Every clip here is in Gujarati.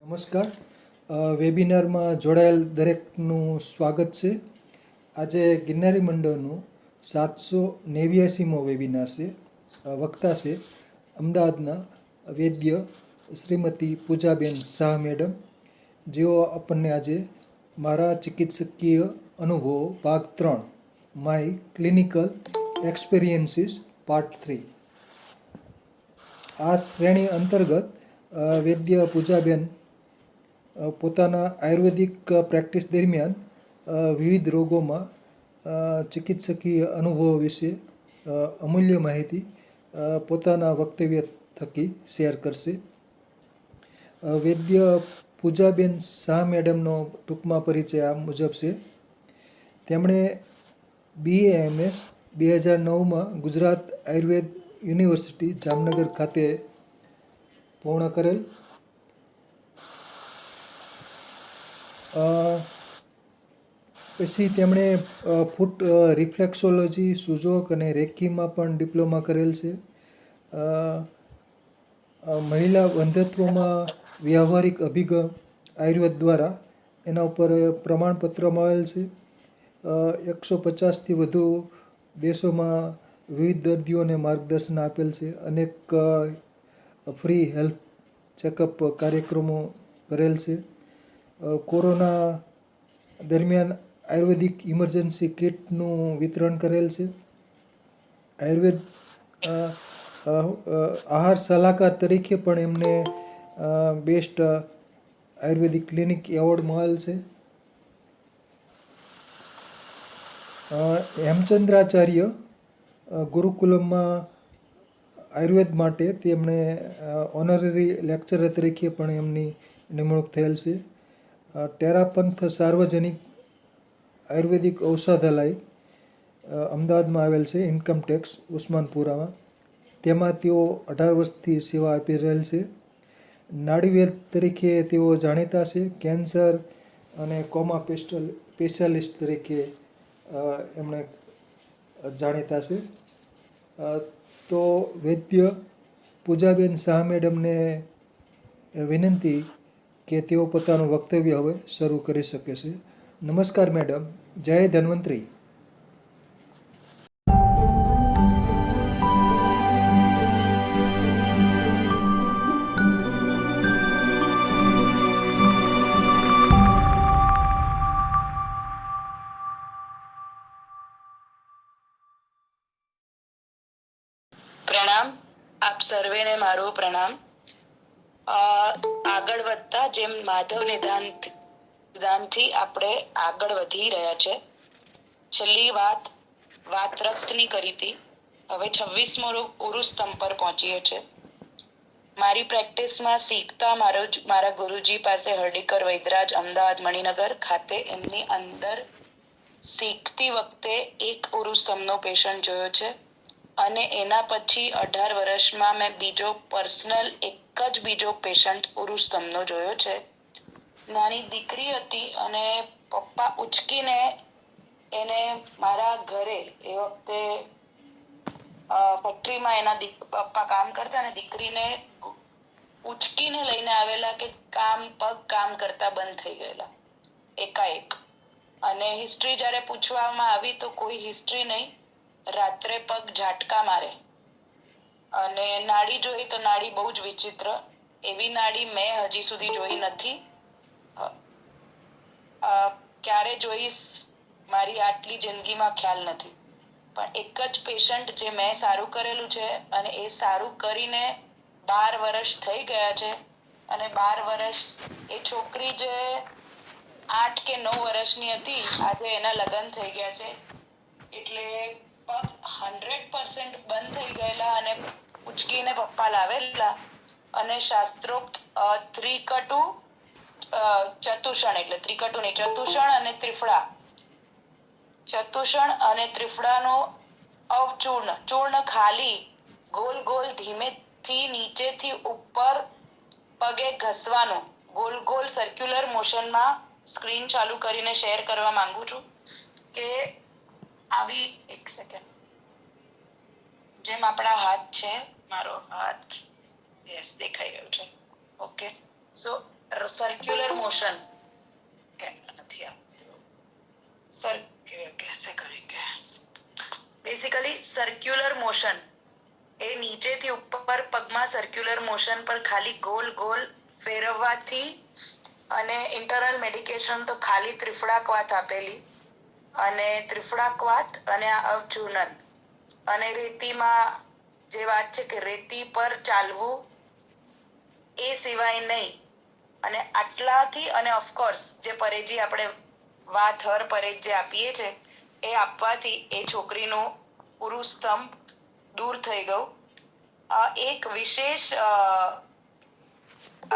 નમસ્કાર. વેબિનારમાં જોડાયેલ દરેકનું સ્વાગત છે. આજે ગિરનારી મંડળનું 789મો વેબિનાર છે. વક્તા છે અમદાવાદના વૈદ્ય શ્રીમતી પૂજાબેન શાહ મેડમ, જેઓ આપણને આજે મારા ચિકિત્સકીય અનુભવો ભાગ 3 માય ક્લિનિકલ એક્સપિરિયન્સીસ પાર્ટ 3 આ શ્રેણી અંતર્ગત વૈદ્ય પૂજાબેન પોતાના આયુર્વેદિક પ્રેક્ટિસ દરમિયાન વિવિધ રોગોમાં ચિકિત્સકીય અનુભવો વિશે અમૂલ્ય માહિતી પોતાના વક્તવ્ય થકી શેર કરશે. વૈદ્ય પૂજાબેન શાહ મેડમનો ટૂંકમાં પરિચય આ મુજબ છે. તેમણે BAMS 2009માં ગુજરાત આયુર્વેદ યુનિવર્સિટી જામનગર ખાતે પૂર્ણ કરેલ. પછી તેમણે ફૂટ રિફ્લેક્સોલોજી, સુજોક અને રેકીમાં પણ ડિપ્લોમા કરેલ છે. મહિલા વંધ્યત્વમાં વ્યવહારિક અભિગમ આયુર્વેદ દ્વારા એના ઉપર પ્રમાણપત્ર મળેલ છે. 150થી વધુ દેશોમાં વિવિધ દર્દીઓને માર્ગદર્શન આપેલ છે. અનેક ફ્રી હેલ્થ ચેકઅપ કાર્યક્રમો કરેલ છે. કોરોના દરમિયાન આયુર્વેદિક ઇમરજન્સી કિટનું વિતરણ કરેલ છે. આયુર્વેદ આહાર સલાહકાર તરીકે પણ એમને બેસ્ટ આયુર્વેદિક ક્લિનિક એવોર્ડ મળેલ છે. હેમચંદ્રાચાર્ય ગુરુકુલમમાં આયુર્વેદ માટે તેમણે ઓનરરી લેક્ચરર તરીકે પણ એમની નિમણૂક થયેલ છે. ટેરાપંથ સાર્વજનિક આયુર્વેદિક ઔષધાલય અમદાવાદમાં આવેલ છે, ઇન્કમટેક્સ ઉસ્માનપુરામાં. તેમાં તેઓ 18 વર્ષથી સેવા આપી રહેલ છે. નાડીવેદ તરીકે તેઓ જાણીતા છે. કેન્સર અને કોમા સ્પેશિયાલિસ્ટ તરીકે એમણે જાણીતા છે. તો વૈદ્ય પૂજાબેન શાહ મેડમને વિનંતી કે તેઓ પોતાનું વક્તવ્ય હવે શરૂ કરી શકે છે. નમસ્કાર મેડમ. જય ધન્વંતરી. પ્રણામ. આપ સર્વેને મારો પ્રણામ. આગળ વધતા જેમ માધવ નિદાનથી આપણે આગળ વધી રહ્યા છે. છેલ્લી વાત રક્તની કરી હતી. હવે 26મો ઉરુસ્તંભ પર પહોંચીએ છે. મારી પ્રેક્ટિસમાં શીખતા મારા ગુરુજી પાસે હરડીકર વૈદરાજ અમદાવાદ મણિનગર ખાતે એમની અંદર શીખતી વખતે એક ઉરુસ્તંભનો પેશન્ટ જોયો છે. અને એના પછી 18 વર્ષમાં મેં એક જ બીજો પેશન્ટ ઉરુસ્તંભનો જોયો છે. નાની દીકરી હતી અને પપ્પા ઉચકીને એને મારા ઘરે, એ વખતે ફેક્ટરીમાં એના પપ્પા કામ કરતા અને દીકરીને ઉચકીને લઈને આવેલા કે પગ કામ કરતા બંધ થઈ ગયેલા એકાએક. અને હિસ્ટ્રી જ્યારે પૂછવામાં આવી તો કોઈ હિસ્ટ્રી નહીં. રાત્રે પગ ઝાટકા મારે અને નાડી જોઈ તો નાડી બહુ જ વિચિત્ર. એવી નાડી મેં હજી સુધી જોઈ નથી. ક્યારે જોઈશ મારી આટલી જિંદગીમાં ખ્યાલ નથી. પણ એક જ પેશન્ટ જે મેં સારું કરેલું છે અને એ સારું કરીને 12 વર્ષ થઈ ગયા છે. અને 12 વર્ષ એ છોકરી જે 8 કે 9 વર્ષની હતી, આજે એના લગ્ન થઈ ગયા છે. એટલે પગ 100% બંધ થઈ ગયેલા અને ઉચકીને પપ્પા લાવેલા. અને શાસ્ત્રોક્ત ત્રિકટુ ચતુષણ, એટલે ત્રિકટુ નહીં, ચતુષણ અને ત્રિફળા, ચતુષણ અને ત્રિફળાનો ચૂર્ણ ખાલી ગોલ ગોલ ધીમેથી નીચેથી ઉપર પગે ઘસવાનું, ગોલ ગોલ સર્ક્યુલર મોશનમાં સ્ક્રીન ચાલુ કરીને શેર કરવા માંગુ છું કે આવી એક સેકન્ડ, જેમ આપણા હાથ છે, મારો હાથ યસ દેખાઈ રહ્યો છે. ઓકે. સો सर्क्युलर मोशन सर कैसे करेंगे बेसिकली सर्क्युलर मोशन એ નીચેથી ઉપર પગમાં સર્ક્યુલર મોશન પર ખાલી ગોલ ગોલ ફેરવવાથી અને ઇન્ટરનલ મેડિકેશન તો ખાલી ત્રિફળાક આપેલી અને ત્રિફળાક અને આ અવચૂર્ણન અને રેતીમાં જે વાત છે કે રેતી પર ચાલવું એ સિવાય નહીં અને આટલાથી અને ઓફકોર્સ જે પરેજી આપણે હર પરેજ જે આપીએ છે એ આપવાથી એ છોકરીનું પૂરું સ્તંભ દૂર થઈ ગયું. એક વિશેષ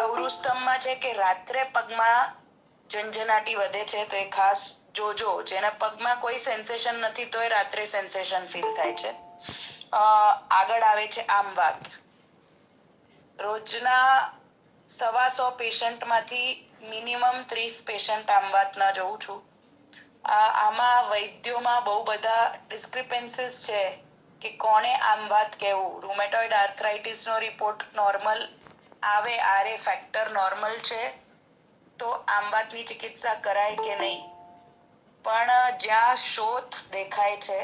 અવરુસ્તંભમાં છે કે રાત્રે પગમાં ઝંઝનાટી વધે છે તો એ ખાસ જોજો. જેના પગમાં કોઈ સેન્સેશન નથી તો એ રાત્રે સેન્સેશન ફીલ થાય છે. આગળ આવે છે આમ વાત. રોજના 100 પેશન્ટમાંથી મિનિમમ 30 પેશન્ટ આમ વાતના જોઉં છું. આમાં વૈદ્યોમાં બહુ બધા ડિસ્ક્રિપન્સીસ છે કે કોને આમ વાત કહેવું. રૂમેટોઇડ આર્થરાઇટિસનો રિપોર્ટ નોર્મલ આવે, આરએ ફેક્ટર નોર્મલ છે તો આમ વાતની ચિકિત્સા કરાય કે નહીં. પણ જ્યાં શોથ દેખાય છે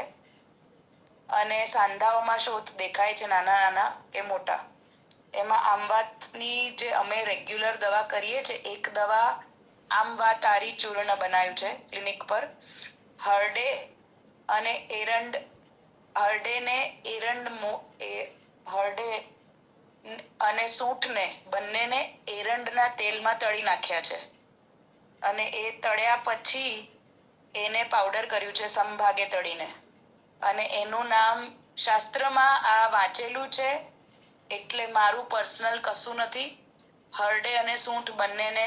અને સાંધાઓમાં શોથ દેખાય છે નાના નાના કે મોટા, એમાં આમ વાતની જે અમે રેગ્યુલર દવા કરીએ છીએ, એક દવા આમ વાત આરી ચૂર્ણ બનાવ્યું છે ક્લિનિક પર. હરડે અને એરંડ, હરડે અને સૂંઠને બંનેને એરંડના તેલમાં તળી નાખ્યા છે અને એ તળ્યા પછી એને પાવડર કર્યું છે સમભાગે તળીને. અને એનું નામ શાસ્ત્રમાં આ વાંચેલું છે એટલે મારું પર્સનલ કશું નથી. હરડે અને સૂંઠ બંનેને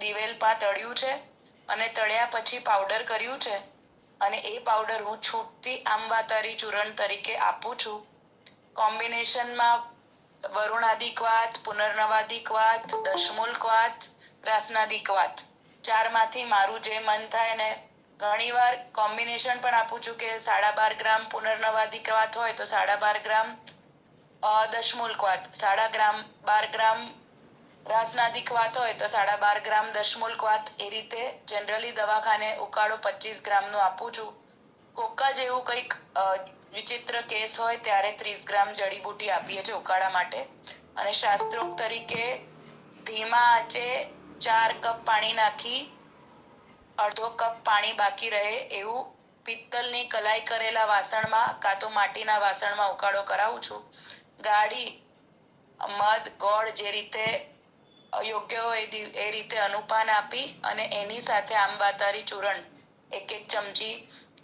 દિવેલમાં તળ્યું છે અને તળ્યા પછી પાવડર કર્યું છે અને એ પાવડર હું છૂટથી આંબાતારી ચૂર્ણ તરીકે આપું છું. કોમ્બિનેશનમાં વરુણાદિક વાત, પુનર્નવાદિક વાત, દશમૂલક વાત, રાસનાદિક વાત, 4 માંથી મારું જે મન થાય ને. ઘણીવાર કોમ્બિનેશન પણ આપું છું કે 12.5 ગ્રામ પુનર્નવાદિક વાત હોય તો 12.5 ગ્રામ દશમૂલક વાત, 12 ગ્રામ રાસનાદિક વાત હોય તો 12.5 ગ્રામ દશમૂલક વાત. એ રીતે જનરલી દવાખાને ઉકાળો 25 ગ્રામનું આપું છું. કોકા જેવું કંઈક વિચિત્ર કેસ હોય ત્યારે 30 ગ્રામ જડીબુટી આપીએ છીએ ઉકાળા માટે. અને શાસ્ત્રોક્ત તરીકે ધીમા આંચે 4 કપ પાણી નાખી અડધો કપ પાણી બાકી રહે એવું પિત્તલની કલાઈ કરેલા વાસણમાં કાં તો માટીના વાસણમાં ઉકાળો કરાવું છું. ગાળી, મધ, ગોળ જે રીતે યોગ્ય હોય એ રીતે અનુપાન આપી અને એની સાથે આંબાતારી ચૂર્ણ 1 ચમચી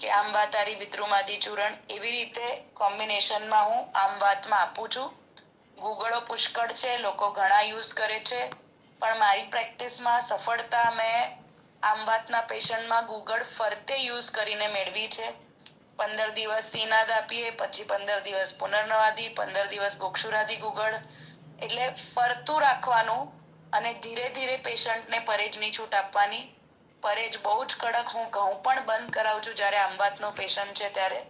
કે આંબાતારી વિદ્રુમાદી ચૂર્ણ એવી રીતે કોમ્બિનેશનમાં હું આમ વાતમાં આપું છું. ગુગળો પુષ્કળ છે, લોકો ઘણા યુઝ કરે છે, પણ મારી પ્રેક્ટિસમાં સફળતા મેં આમ વાતના પેશન્ટમાં ગુગળ ફરતે યુઝ કરીને મેળવી છે. 15 દિવસ સીનાદ આપીએ, પછી 15 દિવસ પુનર્નવાદી, 15 દિવસ ગોક્ષુરાદી ગુગળ. એટલે ફરતું રાખવાનું અને ધીરે ધીરે પેશન્ટને પરેજની છૂટ આપવાની. પરેજ બહુ જ કડક. હું ઘઉં પણ બંધ કરાવું છું જ્યારે આમ વાતનો પેશન્ટ છે ત્યારે.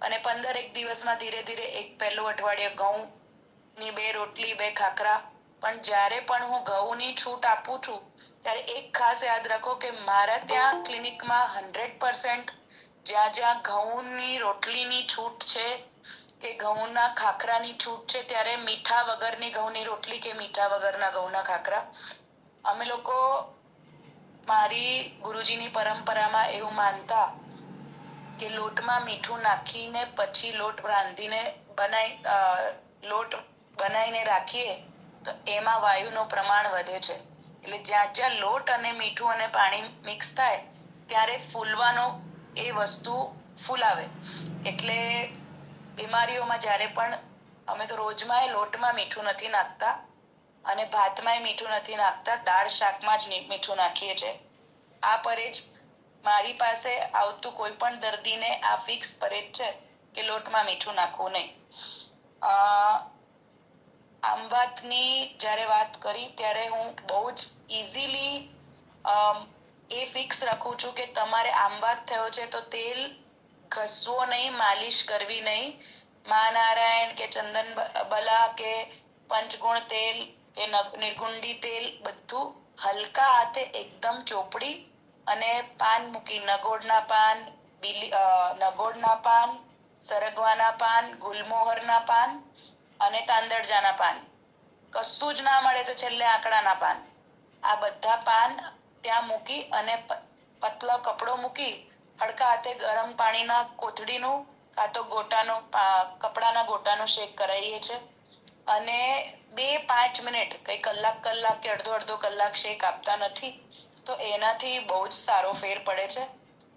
અને 15 દિવસમાં ધીરે ધીરે એક પહેલું અઠવાડિયે ઘઉંની 2 રોટલી 2 ખાખરા. પણ જ્યારે પણ હું ઘઉંની છૂટ આપું છું ત્યારે એક ખાસ યાદ રાખો કે મારા ત્યાં ક્લિનિકમાં 100% જ્યાં જ્યાં ઘઉંની રોટલીની છૂટ છે કે ઘઉંના ખાખરાની છૂટ છે ત્યારે મીઠા વગરની ઘઉંની રોટલી કે મીઠા વગરના ઘઉંના ખાખરા. અમે લોકો મારી ગુરુજીની પરંપરામાં એવું માનતા કે લોટમાં મીઠું નાખીને પછી લોટ બનાવીને રાખીએ તો એમાં વાયુનું પ્રમાણ વધે છે. એટલે જ્યાં જ્યાં લોટ અને મીઠું અને પાણી મિક્સ થાય ત્યારે ફૂલવાનો એ વસ્તુ ફૂલાવે. એટલે બીમારીઓમાં જ્યારે પણ અમે તો રોજમાં લોટમાં મીઠું નથી નાખતા અને ભાતમાં મીઠું નથી નાખતા, દાળ શાકમાં જ મીઠું નાખીએ છીએ. આ પરેજ મારી પાસે આવતું કોઈ પણ દર્દીને આ ફિક્સ પરેજ છે કે લોટમાં મીઠું નાખવું નહીં. આમ વાતની જ્યારે વાત કરી ત્યારે હું બહુ જ ઇઝીલી એ ફિક્સ રાખું છું કે તમારે આમ વાત થયો છે તો તેલ ઘસવો નહીં, માલિશ કરવી નહીં. મહાનારાયણ કે ચંદન બલા કે પંચગુણ તેલ કે નિર્ગુંડી તેલ બધું હલકા હાથે એકદમ ચોપડી અને પાન મૂકી, નગોડના પાન, નગોડના પાન, સરગવાના પાન, ગુલમોહરના પાન અને તાંદરજાના પાન, કશું જ ના મળે તો છેલ્લે આંકડાના પાન, આ બધા પાન ત્યાં મૂકી અને પતલો કપડો મૂકી હળકા હાથે ગરમ પાણીના કોથળીનું કાં તો ગોટાનું કપડાના ગોટાનું શેક કરાવીએ છે અને 2-5 મિનિટ, કઈ કલાક કે અડધો કલાક શેક આપતા નથી તો એનાથી બહુ જ સારો ફેર પડે છે.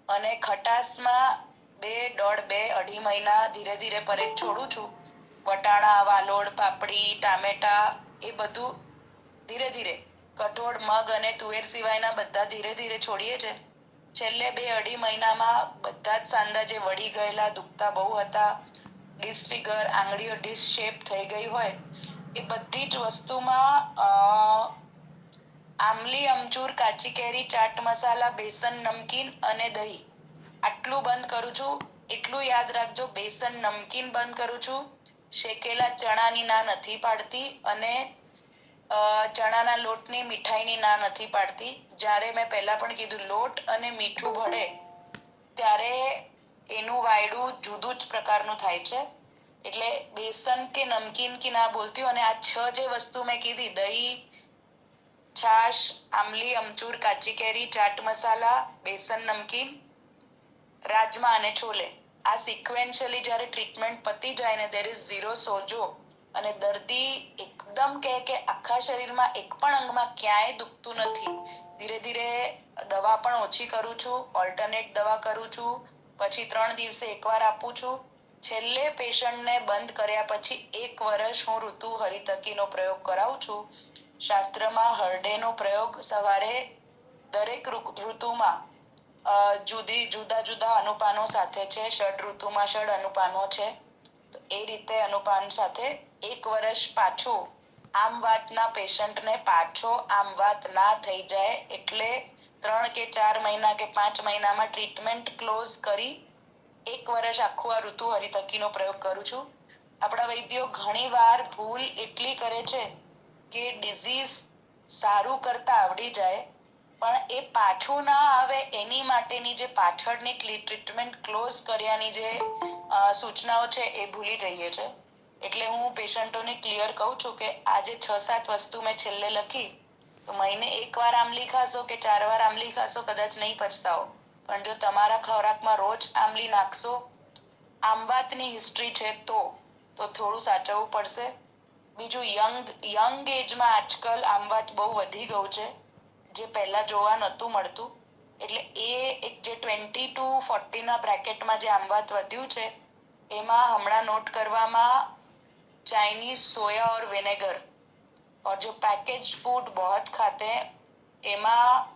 અને ખટાશમાં 2.5-2.5 મહિના ધીરે ધીરે પરેજ છોડું છું. વટાણા, વાલોડ, પાપડી, ટામેટા એ બધું ધીરે ધીરે, કઠોળ, મગ અને તુવેર સિવાયના બધા ધીરે ધીરે છોડીએ છે. છેલ્લે 2-2.5 મહિનામાં બધા જ સાંધા જે વળી ગયેલા, દુખતા બહુ હતા, ડિસફિગર, આંગળીઓ ડિસ શેપ થઈ ગઈ હોય, એ બધી જ વસ્તુમાં આમલી, અમચૂર, કાચી કેરી, ચાટ મસાલા, બેસન, નમકીન અને દહીં આટલું બંધ કરું છું. એટલું યાદ રાખજો, બેસન નમકીન બંધ કરું છું, શેકેલા ચણાની ના નથી પાડતી અને ચણાના લોટની મીઠાઈની ના નથી પાડતી. જ્યારે મેં પહેલા પણ કીધું, લોટ અને મીઠું ભળે ત્યારે એનું વાયડું જુદું જ પ્રકારનું થાય છે. એટલે બેસન કે નમકીન કે ના બોલતી. અને આ 6 જે વસ્તુ મેં કીધી, દહીં, છાશ, આમલી, અમચૂર, કાચી કેરી, ચાટ મસાલા, બેસન નમકીન, રાજમા અને છોલે, આ સિક્વેન્શિયલી જ્યારે ટ્રીટમેન્ટ પતી જાય ને there is 0 સોજો અને દર્દી એકદમ કહે કે આખા શરીરમાં એક પણ અંગમાં ક્યાંય દુખતું નથી, ધીરે ધીરે દવા પણ ઓછી કરું છું, ઓલ્ટરનેટ દવા કરું છું, પછી 3 દિવસે એકવાર આપું છું. છેલ્લે પેશન્ટને બંધ કર્યા પછી 1 વર્ષ હું ઋતુ હરિતકીનો પ્રયોગ કરાવું છું. શાસ્ત્રમાં હરડેનો પ્રયોગ સવારે દરેક ઋતુમાં જુદા જુદા અનુપાનો સાથે છે. ષડ ઋતુમાં ષડ અનુપાનો છે. તો એ રીતે અનુપાન સાથે 1 વર્ષ પાછું આમ વાતના પેશન્ટને પાછો આમ વાત ના થઈ જાય એટલે 3 કે 4 મહિના કે 5 મહિનામાં ટ્રીટમેન્ટ ક્લોઝ કરી 1 વર્ષ આખું આ ઋતુ હરિતકીનો પ્રયોગ કરું છું. આપણા વૈદ્યો ઘણી વાર ભૂલ એટલી કરે છે કે ડિઝીઝ સારું કરતા આવડી જાય પણ એ પાછું ના આવે એની માટેની જે પાછળની ટ્રીટમેન્ટ ક્લોઝ કર્યાની જે સૂચનાઓ છે એ ભૂલી જઈએ છે. એટલે હું પેશન્ટોને ક્લિયર કહું છું કે આ જે 6-7 વસ્તુ મેં છેલ્લે લખી, તો મહિને 1 વાર આમલી ખાશો કે 4 વાર આમલી ખાશો કદાચ નહીં પછતાવો, પણ જો તમારા ખોરાકમાં રોજ આમલી નાખશો, આમવાતની હિસ્ટ્રી છે તો થોડું સાચવવું પડશે. બીજું, યંગ એજમાં આજકાલ આમવાત બહુ વધી ગયું છે, જે પહેલા જોવા નહોતું મળતું. એટલે એ એક જે 20 to 40 ના બ્રેકેટમાં જે આમવાત વધ્યું છે એમાં હમણાં નોટ કરવામાં चाइनीज सोया और विनेगर और जो पैकेज फूड बहुत खाते हैं એમાં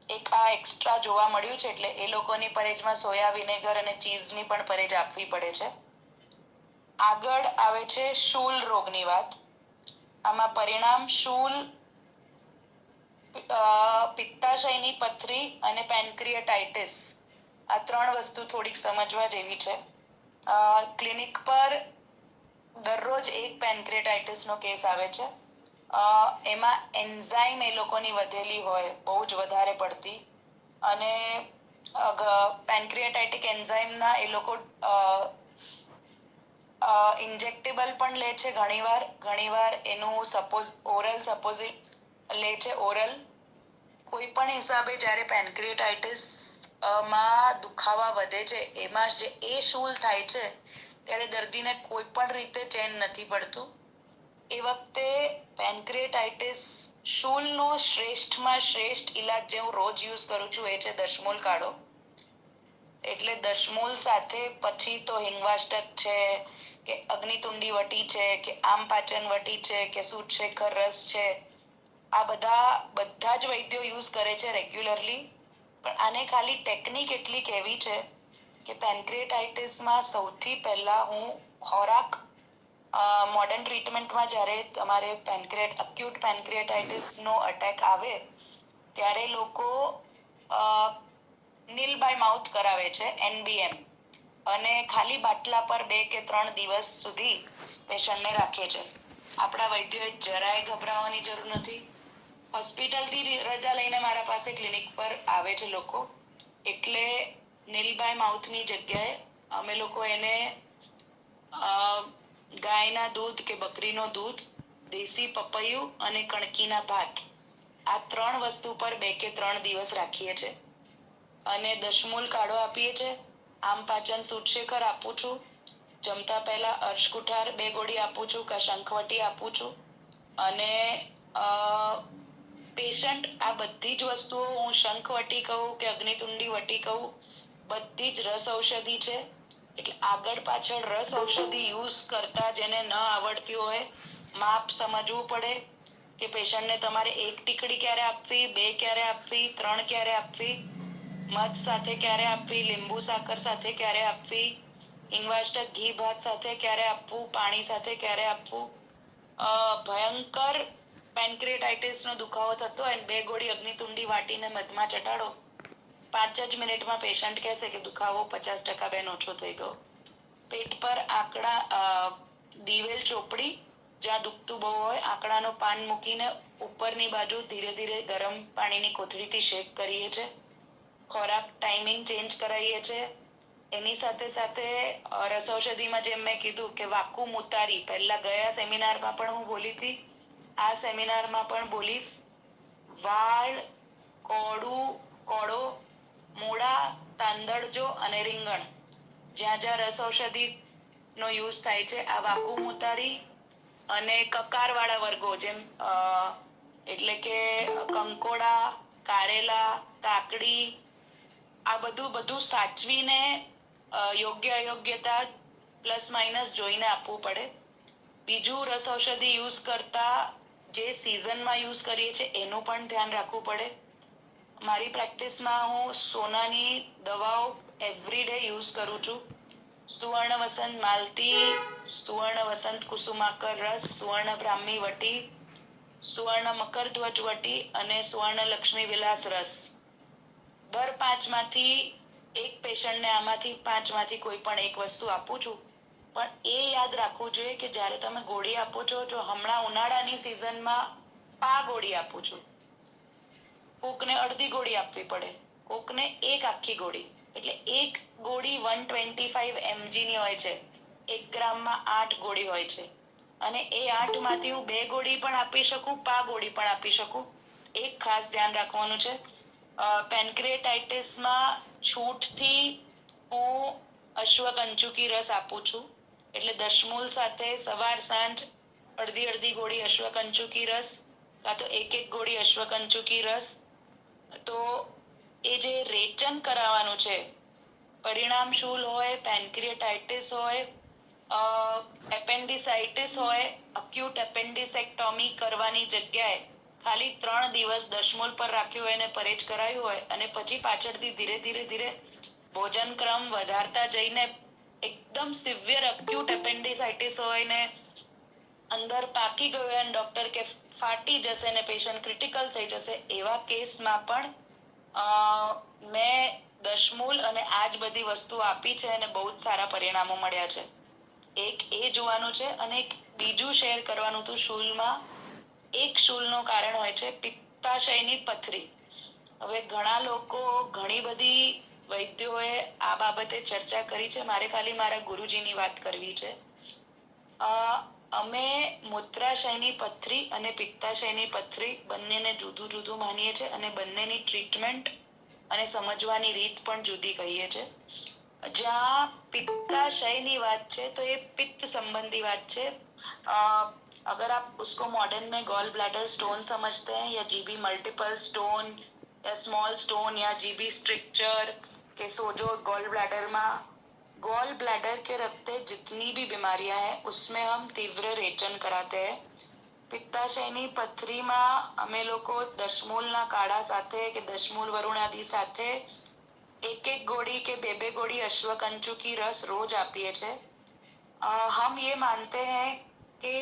એક આ એક્સ્ટ્રા જોવા મળ્યું છે. એટલે એ લોકોની પરેજમાં સોયા વિનેગર અને ચીઝની પણ પરેજ આપવી પડે છે. આગળ આવે છે શૂલ રોગની વાત. આમાં પરિણામ શૂલ, પિત્તાશયની પથરી અને પેન્ક્રિયાટાઇટિસ, આ 3 વસ્તુ થોડીક સમજવા જેવી છે. ક્લિનિક પર દરરોજ એક પેન્ક્રિયાટાઇટિસનો કેસ આવે છે. એમાં એન્ઝાઇમ એ લોકોની વધેલી હોય, બહુ જ વધારે પડતી, અને પેન્ક્રિયાટાઇટિક એન્ઝાઇમના એ લોકો ઇન્જેક્ટેબલ પણ લે છે ઘણીવાર એનું ઓરલ સપોઝિટ લે છે. ઓરલ કોઈ પણ હિસાબે જ્યારે પેન્ક્રિયાટાઇટિસ માં દુખાવા વધે છે, એમાં જે એ શૂલ થાય છે ત્યારે દર્દીને કોઈ પણ રીતે ચેન નથી પડતું. એ વખતે પેન્ક્રિયાટાઇટિસ શૂલનો શ્રેષ્ઠમાં શ્રેષ્ઠ ઈલાજ જે હું રોજ યુઝ કરું છું એ છે દશમૂલ કાઢો. એટલે દશમૂલ સાથે પછી તો હિંગવાષ્ટક છે કે અગ્નિતુંડી વટી છે કે આમ પાચન વટી છે કે સૂટશેખર રસ છે, આ બધા જ વૈદ્યો યુઝ કરે છે રેગ્યુલરલી. પણ આને ખાલી ટેકનિક એટલી કહેવી છે કે પેન્ક્રિયાટાઇટિસમાં સૌથી પહેલા હું ખોરાક, મોડર્ન ટ્રીટમેન્ટમાં જ્યારે તમારે અક્યુટ પેન્ક્રિયાટાઇટિસનો અટેક આવે ત્યારે લોકો નીલ બાય માઉથ કરાવે છે, NBM, અને ખાલી બાટલા પર 2 કે 3 દિવસ સુધી પેશન્ટને રાખે છે. આપણા વૈદ્યોએ જરાય ગભરાવાની જરૂર નથી. હોસ્પિટલથી રજા લઈને મારા પાસે ક્લિનિક પર આવે છે લોકો, એટલે નીલબાઈ માઉથની જગ્યાએ અમે લોકો એને ગાયના દૂધ કે બકરીનો દૂધ, દેશી પપૈયું અને કણકીના ભાત, આ 3 વસ્તુ પર 2 કે 3 દિવસ રાખીએ છીએ અને દશમૂલ કાઢો આપીએ છીએ. આમ પાચન સૂટશેખર આપું છું. જમતા પહેલા અર્શકુઠાર 2 ગોળી આપું છું કે શંખવટી આપું છું. અને પેશન્ટ આ બધી જ વસ્તુઓ, હું શંખવટી કહું કે અગ્નિતુંડી વટી કહું, બધી જ રસ ઔષધિ છે. એટલે આગળ પાછળ રસ ઔષધિ યુઝ કરતા જેને ન આવડતી હોય, માપ સમજવું પડે કે પેશન્ટને તમારે 1 ટીકડી ક્યારે આપવી, 2 ક્યારે આપવી, 3 ક્યારે આપવી, મધ સાથે ક્યારે આપવી, લીંબુ સાકર સાથે ક્યારે આપવી, હિંગવાષ્ટક ઘી ભાત સાથે ક્યારે આપવું, પાણી સાથે ક્યારે આપવું. ભયંકર પેન્ક્રિયાટાઇટિસ નો દુખાવો થતો હોય, 2 ગોળી અગ્નિતુંડી વાટીને મધમાં ચટાડો, 5 જ મિનિટમાં પેશન્ટ કહેશે કે દુખાવો 50% બેન ઓછો થઈ ગયો. પેટ પર દિવેલ ચોપડી, જ્યાં દુખતું બહુ હોય, આંકડાનો પાન મૂકીને ઉપરની બાજુ ધીરે ધીરે ગરમ પાણીની કોથળીથી શેક કરીએ છીએ. ખોરાક ટાઈમિંગ ચેન્જ કરાવીએ છીએ. એની સાથે સાથે રસ ઔષધિમાં જેમ મેં કીધું કે વાકુ મુતારી, પહેલા ગયા સેમિનારમાં પણ હું બોલી હતી, આ સેમિનારમાં પણ બોલીશ. વાળ, કોળો, મૂળા, તાંદળજો અને રીંગણ, જ્યાં જ્યાં રસ ઔષધિ નો યુઝ થાય છે, આ વાકુ મુતારી અને કકાર વાળા વર્ગો, જેમ એટલે કે કંકોડા, કારેલા, કાકડી, આ બધું સાચવીને યોગ્ય અયોગ્યતા પ્લસ માઇનસ જોઈને આપવું પડે. બીજું, રસ ઔષધિ યુઝ કરતા જે સિઝનમાં યુઝ કરીએ છીએ એનું પણ ધ્યાન રાખવું પડે. મારી પ્રેક્ટિસમાં હું સોનાની દવાઓ એવરીડે યુઝ કરું છું. સુવર્ણ વસંત માલતી, સુવર્ણ વસંત કુસુમાકર રસ, સુવર્ણ બ્રાહ્મી વટી, સુવર્ણ મકરધ્વજ વટી અને સુવર્ણ લક્ષ્મી વિલાસ રસ. દર 5 માંથી એક પેશન્ટને આમાંથી 5 માંથી કોઈ પણ એક વસ્તુ આપું છું. પણ એ યાદ રાખવું જોઈએ કે જ્યારે તમે ગોળી આપો છો, જો હમણાં ઉનાળાની સિઝનમાં ગોળી આપું છું, કોકને અડધી ગોળી આપવી પડે, કોકને 1 આખી ગોળી, એટલે 1 ગોળી 125 mg ની હોય છે. 1 ગ્રામમાં 8 ગોળી હોય છે અને એ 8 માંથી હું 2 ગોળી પણ આપી શકું, ગોળી પણ આપી શકું. એક ખાસ ધ્યાન રાખવાનું છે, પેન્ક્રિયાટાઇટિસમાં છૂટથી હું અશ્વગંચુકી રસ આપું છું. એટલે દશમૂલ સાથે સવાર સાંજ અડધી ગોળી અશ્વગંચુકી રસ, કાં તો 1 ગોળી અશ્વગંચુકી રસ. તો એ જે રેચન કરાવવાનું છે, પરિણામ શૂલ હોય, પેન્ક્રિયાટાઇટિસ હોય, એપેન્ડિસાઇટિસ હોય, અક્યુટ એપેન્ડિસેક્ટોમી કરવાની જગ્યાએ ખાલી 3 દિવસ દશમૂલ પર રાખ્યું હોય અને પરેજ કરાયું હોય અને પછી પાછળથી ધીરે ધીરે ભોજન ક્રમ વધારતા જઈને એકદમ સિવિયર અક્યુટ એપેન્ડિસાઇટિસ હોય ને અંદર પાકી ગયું હોય અને ડોક્ટર કે ફાટી જશે ને પેશન્ટ ક્રિટિકલ થઈ જશે, એવા કેસમાં પણ મેં દશમૂલ અને આ જ બધી વસ્તુ આપી છે અને બહુ જ સારા પરિણામો મળ્યા છે. એક એ જોવાનું છે. અને એક બીજું શેર કરવાનું હતું શૂલમાં. એક શૂલનું કારણ હોય છે પિત્તાશયની પથરી. હવે ઘણા લોકો, ઘણી બધી વૈદ્યોએ આ બાબતે ચર્ચા કરી છે. મારે ખાલી મારા ગુરુજીની વાત કરવી છે. અમે મૂત્રાશયની પથરી અને પિત્તાશયની પથરી બંનેને જુદું જુદું માનીએ છીએ અને બંનેની ટ્રીટમેન્ટ અને સમજવાની રીત પણ જુદી કહીએ છીએ. જ્યાં પિત્તાશયની વાત છે તો એ પિત્ત संबंधी बात છે. अगर आप उसको मॉडर्न में गॉल ब्लैडर स्टोन समझते हैं या जीबी मल्टीपल स्टोन या स्मॉल स्टोन या जीबी स्ट्रिक्चर के सोजो गॉल ब्लैडर में, गॉल ब्लैडर के रखते जितनी भी बीमारियां हैं उसमें हम तीव्र रेचन कराते हैं. પિત્તાશયની પથરીમાં અમે લોકો દશમૂલના કાढ़ा સાથે કે દશમૂલ વરુણાદી સાથે 1 ગોળી કે 2 ગોળી અશ્વકંચુકી રસ રોજ આપીએ છીએ. हम ये मानते हैं कि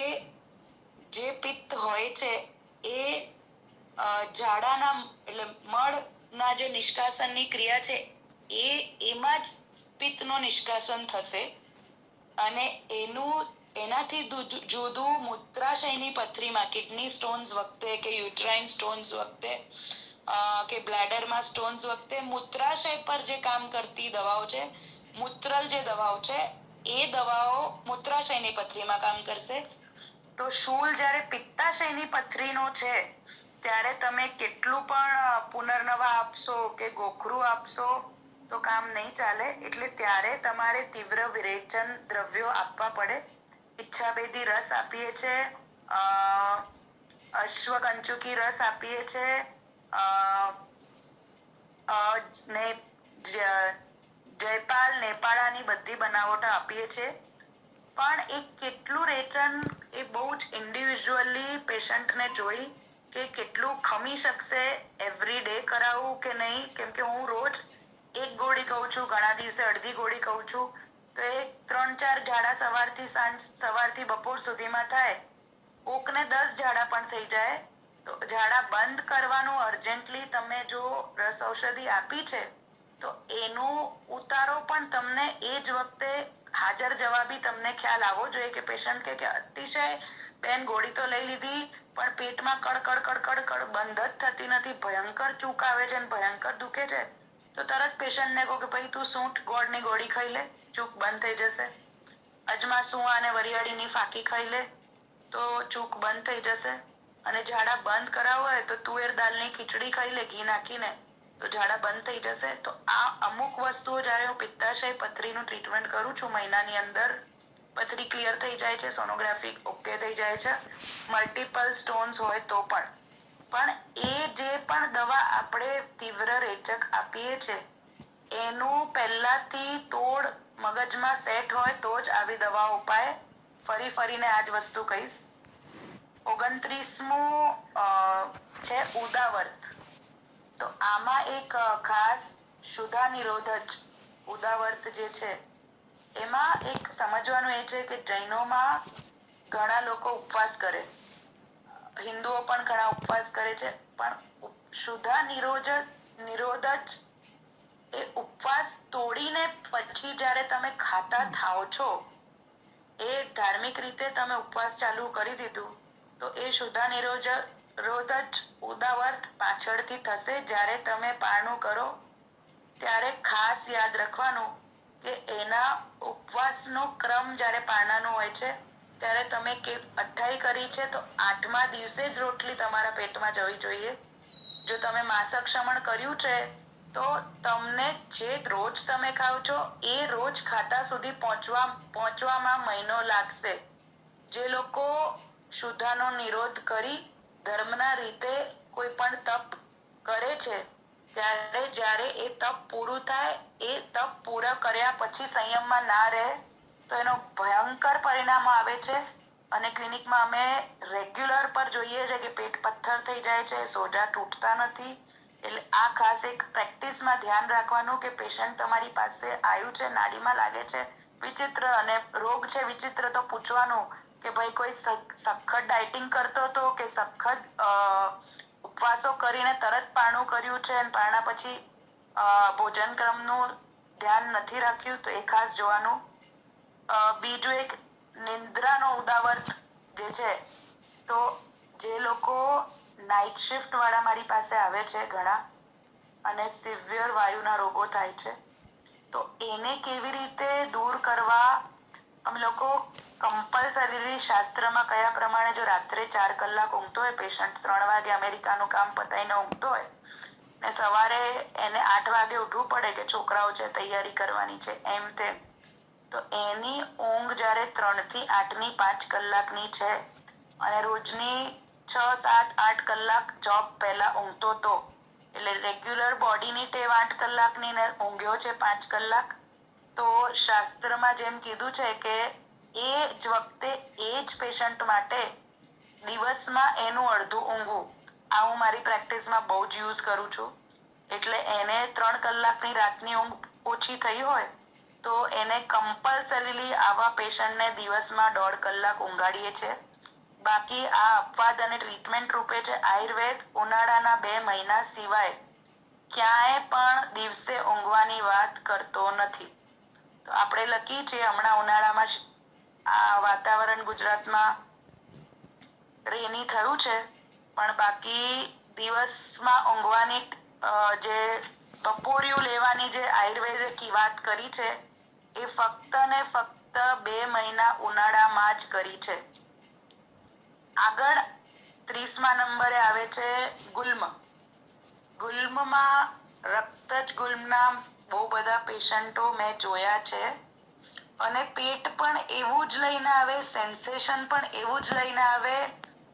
જે પિત્ત હોય છે એ ઝાડાના એટલે મળના જે નિષ્કાસનની ક્રિયા છે એમાં જ પિત્તનું નિષ્કાસન થશે અને એનું એનાથી જુદું મૂત્રાશયની પથરીમાં કિડની સ્ટોન્સ વખતે કે યુટ્રાઇન સ્ટોન્સ વખતે કે બ્લેડરમાં સ્ટોન્સ વખતે મૂત્રાશય પર જે કામ કરતી દવાઓ છે, મૂત્રલ જે દવાઓ છે, એ દવાઓ મૂત્રાશયની પથરીમાં કામ કરશે. તો શૂલ જ્યારે પિત્તાશયની પથરીનો છે ત્યારે તમે કેટલું પણ પુનર્નવા આપશો કે ગોખરું આપશો તો કામ નહીં ચાલે. એટલે ત્યારે તમારે તીવ્ર વિરેચન દ્રવ્યો આપવા પડે. ઈચ્છાભેદી રસ આપીએ છે, અશ્વગંચુકી રસ આપીએ છે, ને જયપાલ નેપાળાની બધી બનાવટો આપીએ છે. પણ એ કેટલું રેચન એ બહુ જ ઇન્ડિવિજ્યુઅલી પેશન્ટને જોઈ કે કેટલું ખમી શકશે, એવરી ડે કરાવવું કે નહીં. કેમ કે હું રોજ એક ગોળી કહું છું, ઘણા દિવસે અડધી ગોળી કહું છું, તો એ 3-4 ઝાડા સવારથી બપોર સુધીમાં થાય. કોકને 10 ઝાડા પણ થઈ જાય. તો ઝાડા બંધ કરવાનું અર્જન્ટલી તમે જો રસ ઔષધિ આપી છે તો એનું ઉતારો પણ તમને એ જ વખતે હાજર જવાબી તમને ખ્યાલ આવવો જોઈએ કે પેશન્ટ કે અતિશય બેન ગોળી તો લઈ લીધી પણ પેટમાં કડકડ કડકડ કડ બંધ જ થતી નથી, ભયંકર ચૂક આવે છે, ભયંકર દુખે છે, તો તરત પેશન્ટને કહો કે ભાઈ તું સૂંઠ ગોળની ગોળી ખાઈ લે, ચૂક બંધ થઈ જશે. અજમાસું અને વરિયાળીની ફાંકી ખાઈ લે તો ચૂક બંધ થઈ જશે. અને ઝાડા બંધ કરાવવો હોય તો તુવેર દાળની ખીચડી ખાઈ લે ઘી નાખીને, તો ઝાડા બંધ થઈ જશે. તો આ અમુક વસ્તુઓ જ્યારે હું પિત્તાશય પથરીનું ટ્રીટમેન્ટ કરું છું, મહિનાની અંદર પથરી ક્લિયર થઈ જાય છે, સોનોગ્રાફી ઓકે થઈ જાય છે, મલ્ટિપલ સ્ટોન્સ હોય તો પણ એ જે પણ દવા આપણે તીવ્ર રેચક આપીએ છે એનું પહેલાથી તોડ મગજમાં સેટ હોય તો જ આવી દવાઓ ઉપાય. ફરીને આ જ વસ્તુ કહીશ. 29મું છે ઉદાવર્ત. તો આમાં એક ખાસ શુદ્ધા નિરોધક ઉદાવર્ત જે છે એમાં એક સમજવાનું એ છે કે જૈનોમાં ઘણા લોકો ઉપવાસ કરે, હિન્દુઓ પણ ઘણા ઉપવાસ કરે છે, પણ શુદ્ધા નિરોધક એ ઉપવાસ તોડીને પછી જ્યારે તમે ખાતા થાઓ છો, એ ધાર્મિક રીતે તમે ઉપવાસ ચાલુ કરી દીધું તો એ શુદ્ધા નિરોધક ઉદાવર્ત પાછળથી થશે. જ્યારે તમે પારણું કરો ત્યારે ખાસ યાદ રાખવાનું કે એના ઉપવાસનો ક્રમ જ્યારે પારણાનો હોય છે ત્યારે તમે કે 28 કરી છે તો 8મા દિવસે જ રોટલી તમારા પેટમાં જવી જોઈએ. જો તમે માસક શમન કર્યું છે તો તમને જે રોજ તમે ખાવ છો એ રોજ ખાતા સુધી પહોંચવામાં મહિનો લાગશે. જે લોકો શુદ્ધાનો નિરોધ કરી ધર્મના રીતે કોઈ પણ તપ કરે છે ત્યારે જ્યારે એ તપ પૂરું થાય, એ તપ પૂરા કર્યા પછી સંયમમાં ના રહે તો એનો ભયંકર પરિણામ આવે છે. અને ક્લિનિકમાં અમે રેગ્યુલર પર જોઈએ છે કે પેટ પથ્થર થઈ જાય છે, સોજા તૂટતા નથી. એટલે આ ખાસ એક પ્રેક્ટિસમાં ધ્યાન રાખવાનું કે પેશન્ટ તમારી પાસે આવ્યું છે, નાડીમાં લાગે છે વિચિત્ર અને રોગ છે વિચિત્ર, તો પૂછવાનું કે ભાઈ કોઈ સખત ડાયટિંગ કરતો હતો કે સખત ઉપવાસો કરીને તરત પારણું કર્યું છે અને પારણા પછી ભોજન ક્રમનું ધ્યાન નથી રાખ્યું, તો એ ખાસ જોવાનું. બીજું એક નિંદ્રાનો ઉદાવર્ત જે છે, તો જે લોકો નાઇટ શિફ્ટ વાળા મારી પાસે આવે છે ઘણા અને સિવિયર વાયુના રોગો થાય છે, તો એને કેવી રીતે દૂર કરવા અમે લોકો કમ્પલસરી શાસ્ત્રમાં કયા પ્રમાણે જો રાત્રે 4 કલાક ઊંઘતો હોય પેશન્ટ, 3 વાગે અમેરિકાનું કામ પતાઈને ઊંઘતો હોય ને સવારે એને 8 વાગે ઉઠવું પડે કે છોકરાઓ છે તૈયારી કરવાની છે એમ તેમ, તો એની ઊંઘ જ્યારે 3 થી 8ની 5 કલાકની છે અને રોજની 6, 7, 8 કલાક જોબ પહેલા ઊંઘતો તો, એટલે રેગ્યુલર બોડીની ટેવ 8 કલાકની ને ઊંઘ્યો છે 5 કલાક, તો શાસ્ત્રમાં જેમ કીધું છે કે એ જ વખતે એ જ પેશન્ટ માટે દિવસમાં એનું અડધું ઊંઘવું. આ હું મારી પ્રેક્ટિસમાં બહુ જ યુઝ કરું છું. એટલે એને 3 કલાકની રાતની ઊંઘ ઓછી થઈ હોય તો એને કમ્પલસરીલી આવા પેશન્ટને દિવસમાં 1.5 કલાક ઊંઘાડીએ છે. બાકી આ અપવાદ અને ટ્રીટમેન્ટ રૂપે છે આયુર્વેદ. ઉનાળાના 2 મહિના સિવાય ક્યાંય પણ દિવસે ઊંઘવાની વાત કરતો નથી. તો આપણે લખી છે હમણાં ઉનાળામાં આ વાતાવરણ ગુજરાતમાં રેની થયું છે, પણ બાકી દિવસમાં ઊંઘવાની જે બપોરિયું લેવાની જે આયુર્વેદિક વાત કરી છે એ ફક્ત ને ફક્ત 2 મહિના ઉનાળામાં જ કરી છે. આગળ 30મા નંબરે આવે છે ગુલ્મ. ગુલ્મમાં રક્તજ ગુલ્મના બહુ બધા પેશન્ટો મેં જોયા છે અને પેટ પણ એવું જ લઈને આવે, સેન્સેશન પણ એવું જ લઈને આવે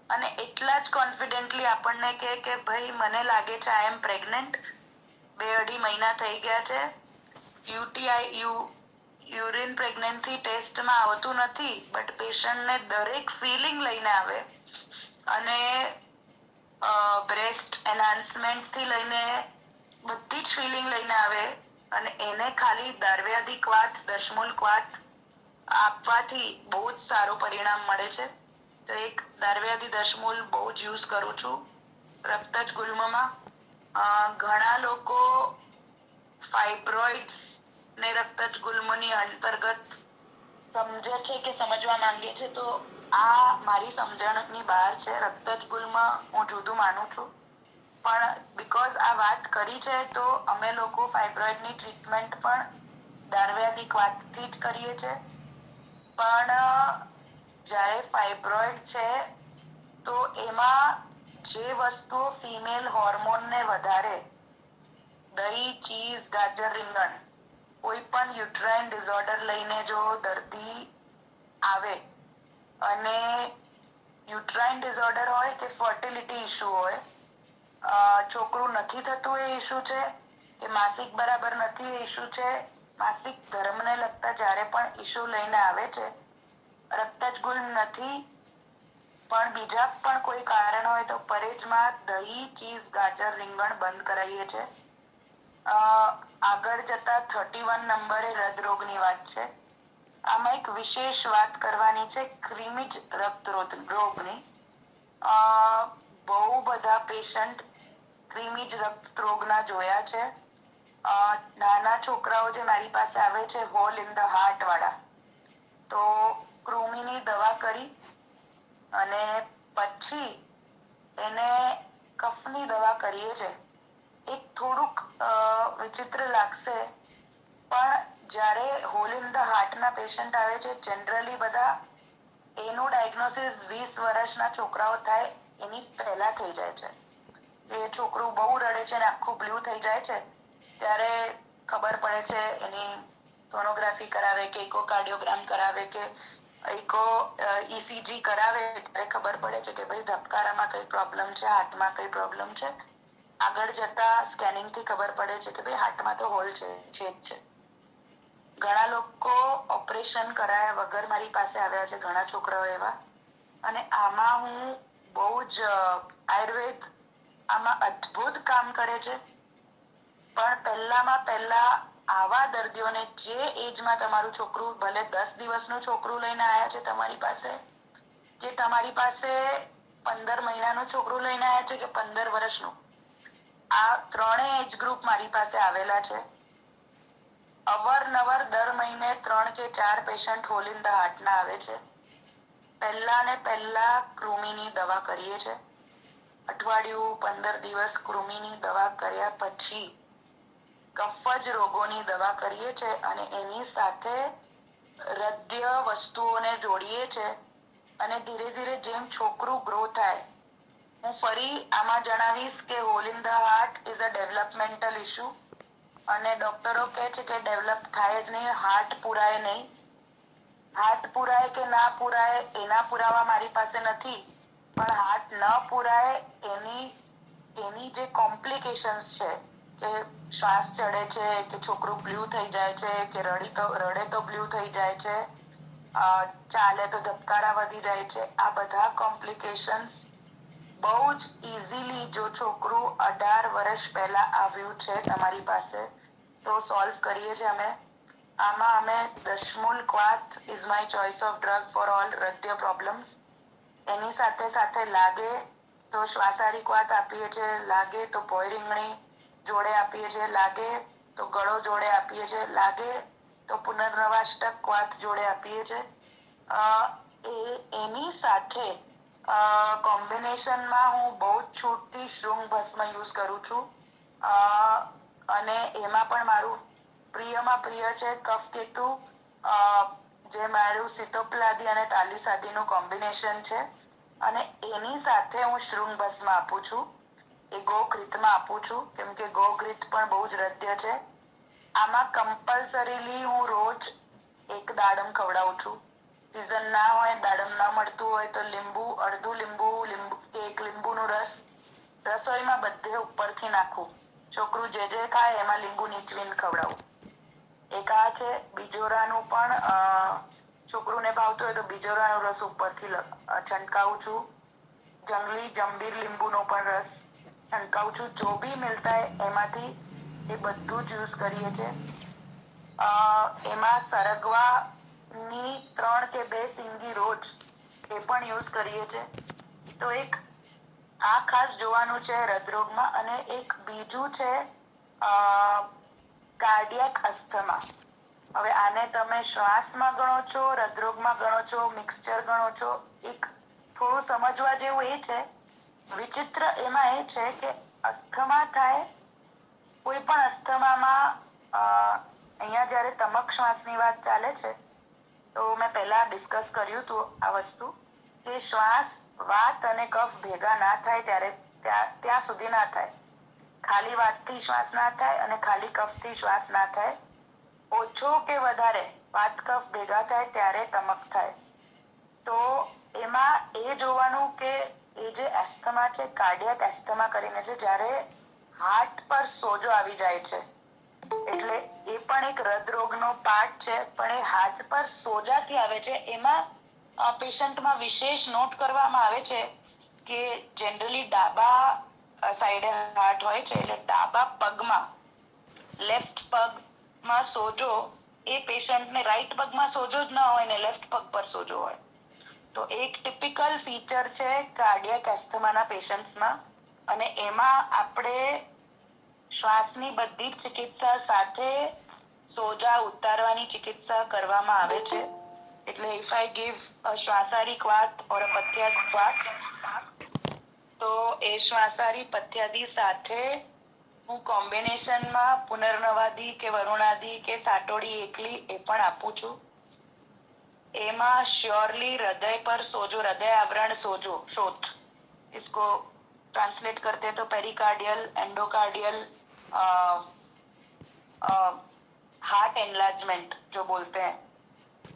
અને એટલા જ કોન્ફિડન્ટલી આપણને કહે કે ભાઈ મને લાગે છે આઈ એમ પ્રેગ્નન્ટ, 2-2.5 મહિના થઈ ગયા છે. યુટીઆઈ યુરિન પ્રેગ્નન્સી ટેસ્ટમાં આવતું નથી, બટ પેશન્ટને દરેક ફિલિંગ લઈને આવે અને બ્રેસ્ટ એનહાન્સમેન્ટ થી લઈને બધી જ ફિલિંગ લઈને આવે અને એને ખાલી દાર્વ્યાદિક વાત, દશમૂલક વાત આપવાથી બહુ જ સારું પરિણામ મળે છે. તો એક દાર્વ્યાદી દશમૂલ બહુ જ યુઝ કરું છું રક્તજ ગુલ્મમાં. ઘણા લોકો ફાઇબ્રોઇડ્સ ને રક્તજ ગુલ્મની અંતર્ગત સમજે છે કે સમજવા માંગે છે, તો આ મારી સમજણની બહાર છે. રક્તજ ગુલ્મ હું જુદું માનું છું, પણ બીકોઝ આ વાત કરી છે તો અમે લોકો ફાઇબ્રોઇડની ટ્રીટમેન્ટ પણ દાર્વ્યાદિક વાતથી જ કરીએ છીએ. પણ જ્યારે ફાઇબ્રોઇડ છે તો એમાં જે વસ્તુઓ ફિમેલ હોર્મોનને વધારે, દહીં, ચીઝ, ગાજર, રીંગણ, કોઈ પણ યુટ્રાઇન ડિસઓર્ડર લઈને જો દર્દી આવે અને યુટ્રાઇન ડિસઓર્ડર હોય કે ફર્ટિલિટી ઇશ્યુ હોય, છોકરું નથી થતું એ ઇશ્યુ છે કે માસિક બરાબર નથી એ ઇશ્યુ છે, માસિક ધર્મને લગતા જ્યારે પણ ઇશ્યુ લઈને આવે છે, રક્તજ ગુલ્મ નથી પણ બીજા પણ કોઈ કારણ હોય તો પરેજમાં દહીં, ચીઝ, ગાજર, રીંગણ બંધ કરાવીએ છે. આગળ જતા 31 નંબરે હૃદરોગની વાત છે. આમાં એક વિશેષ વાત કરવાની છે ક્રિમિજ રક્તરોગની. બહુ બધા પેશન્ટ ક્રિમિજ રક્તરોગના જોયા છે. નાના છોકરાઓ જે મારી પાસે આવે છે હોલ ઇન ધ હાર્ટ વાળા, તો કૃમિની દવા કરી અને પછી એને કફની દવા કરીએ છે. એક થોડુંક વિચિત્ર લાગશે, પણ જ્યારે હોલ ઇન ધ હાર્ટના પેશન્ટ આવે છે, જનરલી બધા એનું ડાયગ્નોસિસ 20 વર્ષના છોકરાઓ થાય એની પહેલા થઈ જાય છે. એ છોકરું બહુ રડે છે અને આખું બ્લુ થઈ જાય છે, ત્યારે ખબર પડે છે, એની સોનોગ્રાફી કરાવે કે ઇકોકાર્ડિયોગ્રામ કરાવે કે ECG કરાવે ત્યારે ખબર પડે છે કે ભાઈ ધબકારામાં કઈ પ્રોબ્લેમ છે, હાર્ટમાં કઈ પ્રોબ્લેમ છે. આગળ જતા સ્કેનિંગથી ખબર પડે છે કે ભાઈ હાર્ટમાં તો હોલ છે જ છે. ઘણા લોકો ઓપરેશન કરાયા વગર મારી પાસે આવ્યા છે, ઘણા છોકરાઓ એવા. અને આમાં હું બહુ જ આયુર્વેદ આમાં અદ્ભુત કામ કરે છે. પણ પહેલા આવા દર્દીઓને જે એજમાં તમારું છોકરું, ભલે 10 દિવસનું છોકરું લઈને આવ્યા છે તમારી પાસે, જે તમારી પાસે 15 મહિનાનું છોકરું લઈને આવ્યા છે કે 15 વર્ષનું, આ ત્રણેય એજ ગ્રુપ મારી પાસે આવેલા છે. અવારનવાર દર મહિને 3 કે 4 પેશન્ટ હોલ ઇન ધ હાર્ટના આવે છે. પહેલા કૃમિની દવા કરીએ છે. અઠવાડિયું 15 દિવસ કૃમિની દવા કર્યા પછી કફજ રોગોની દવા કરીએ છે અને એની સાથે હૃદય વસ્તુઓને જોડીએ છે અને ધીરે ધીરે જેમ છોકરું ગ્રો થાય, હું ફરી આમાં જણાવીશ કે hole in the heart is a developmental issue અને ડોક્ટરો કહે છે કે ડેવલપ થાય જ નહીં, હાર્ટ પુરાય નહીં. હાર્ટ પુરાય કે ના પુરાય એના પુરાવા મારી પાસે નથી, પણ હાર્ટ ન પુરાય એની જે કોમ્પ્લિકેશન્સ છે, કે શ્વાસ ચડે છે, કે છોકરું બ્લુ થઈ જાય છે, કે રડે તો બ્લુ થઈ જાય છે, ચાલે તો ધબકારા વધી જાય છે, આ બધા કોમ્પ્લિકેશન્સ બહુ જ ઇઝીલી, જો છોકરું 18 વર્ષ પહેલા આવ્યું છે તમારી પાસે, તો સોલ્વ કરીએ છીએ અમે. આમાં અમે દશમૂલક વાત is my choice of drug for all હૃદય પ્રોબ્લેમ્સ. એની સાથે સાથે લાગે તો શ્વાસારિક વાત આપીએ છીએ, લાગે તો ભોય રીંગણી જોડે આપીએ છીએ, લાગે તો ગળો જોડે આપીએ છીએ, લાગે તો પુનર્નવાષ્ટક વાત જોડે આપીએ છીએ. એની સાથે કોમ્બિનેશનમાં હું બહુ જ છૂટથી શૃંગ ભસ્મ યુઝ કરું છું. અને એમાં પણ મારું પ્રિયમાં પ્રિય છે કફકેતુ, જે મારું સિતોપલાદી અને તાલીસાદીનું કોમ્બિનેશન છે. અને એની સાથે હું શૃંગ ભસ્મ આપું છું. એ ગોઘૃતમાં આપું છું, કેમ કે ગોઘૃત પણ બહુ જ હૃદય છે. આમાં કમ્પલસરીલી હું રોજ એક દાડમ ખવડાવું છું. સીઝન ના હોય, દાડમ ના મળતું હોય તો લીંબુ, અડધું લીંબુ, એક લીંબુનો રસ રસોઈમાં બધે ઉપરથી નાખું. છોકરું જે જે ખાય એમાં લીંબુ નીચવીને ખવડાવું. એક આ છે. બીજોરાનું પણ છોકરુંને ભાવતું હોય તો બીજોરાનો રસ ઉપરથી છંટકાવું છું. જંગલી જંબીર લીંબુનો પણ રસ છંટકાવું છું. જો બી મિલતા હે એમાંથી એ બધું જ યુઝ કરીએ છીએ. એમાં સરગવાની 3 કે 2 સિંગી રોજ એ પણ યુઝ કરીએ છીએ. તો એક આ ખાસ જોવાનું છે હૃદરોગમાં. અને એક બીજું છે કાર્ડિયાક અસ્થમા. હવે આને તમે શ્વાસમાં ગણો છો, હૃદરોગમાં ગણો છો, મિક્સચર ગણો છો, એક થોડું સમજવા જેવું એ છે. વિચિત્ર એમાં એ છે કે અસ્થમા થાય, કોઈ પણ અસ્થમામાં અહીંયા જયારે તમક શ્વાસની વાત ચાલે છે તો મેં પહેલા ડિસ્કસ કર્યું હતું આ વસ્તુ કે શ્વાસ, વાત અને કફ ભેગા ના થાય ત્યારે ત્યાં સુધી ના થાય. ખાલી વાતથી શ્વાસ ના થાય અને ખાલી કફથી શ્વાસ ના થાય. ઓછો કે વધારે વાત કફ ભેગા થાય ત્યારે તમક થાય. તો એમાં એ જોવાનું કે એ જે એસ્થમા છે, કાર્ડિયાક એસ્થમા કરીને છે, જ્યારે હાર્ટ પર સોજો આવી જાય છે, એટલે એ પણ એક હૃદરોગનો પાર્ટ છે, પણ એ હાર્ટ પર સોજાથી આવે છે. એમાં પેશન્ટમાં વિશેષ નોટ કરવામાં આવે છે કે જનરલી ડાબા સાઈડે હાર્ટ હોય છે, એટલે ડાબા પગમાં, લેફ્ટ પગમાં સોજો, એ પેશન્ટને રાઈટ પગમાં સોજો જ ના હોય ને લેફ્ટ પગ પર સોજો હોય. તો એક ટિપિકલ ફીચર છે કાર્ડિયાક એસ્થમાના પેશન્ટ્સમાં. અને એમાં આપણે શ્વાસની બધી જ ચિકિત્સા સાથે સોજા ઉતારવાની ચિકિત્સા કરવામાં આવે છે. એટલે ઇફ આઈ ગીવ શ્વાસારી ક્વાથ ઓર પથ્યાદ ક્વાથ, તો એ શ્વાસારી પથ્યાદી સાથે હું કોમ્બિનેશનમાં પુનર્નવાદી કે વરુણાદી કે સાટોડી એકલી એ પણ આપું છું. એમાં શ્યોરલી હૃદય પર સોજો, હૃદય આવરણ સોજો, शोथ, इसको ट्रांसलेट करते तो पेरिकार्डियल, एंडोकार्डियल, हार्ट एनलार्जमेंट जो बोलते हैं.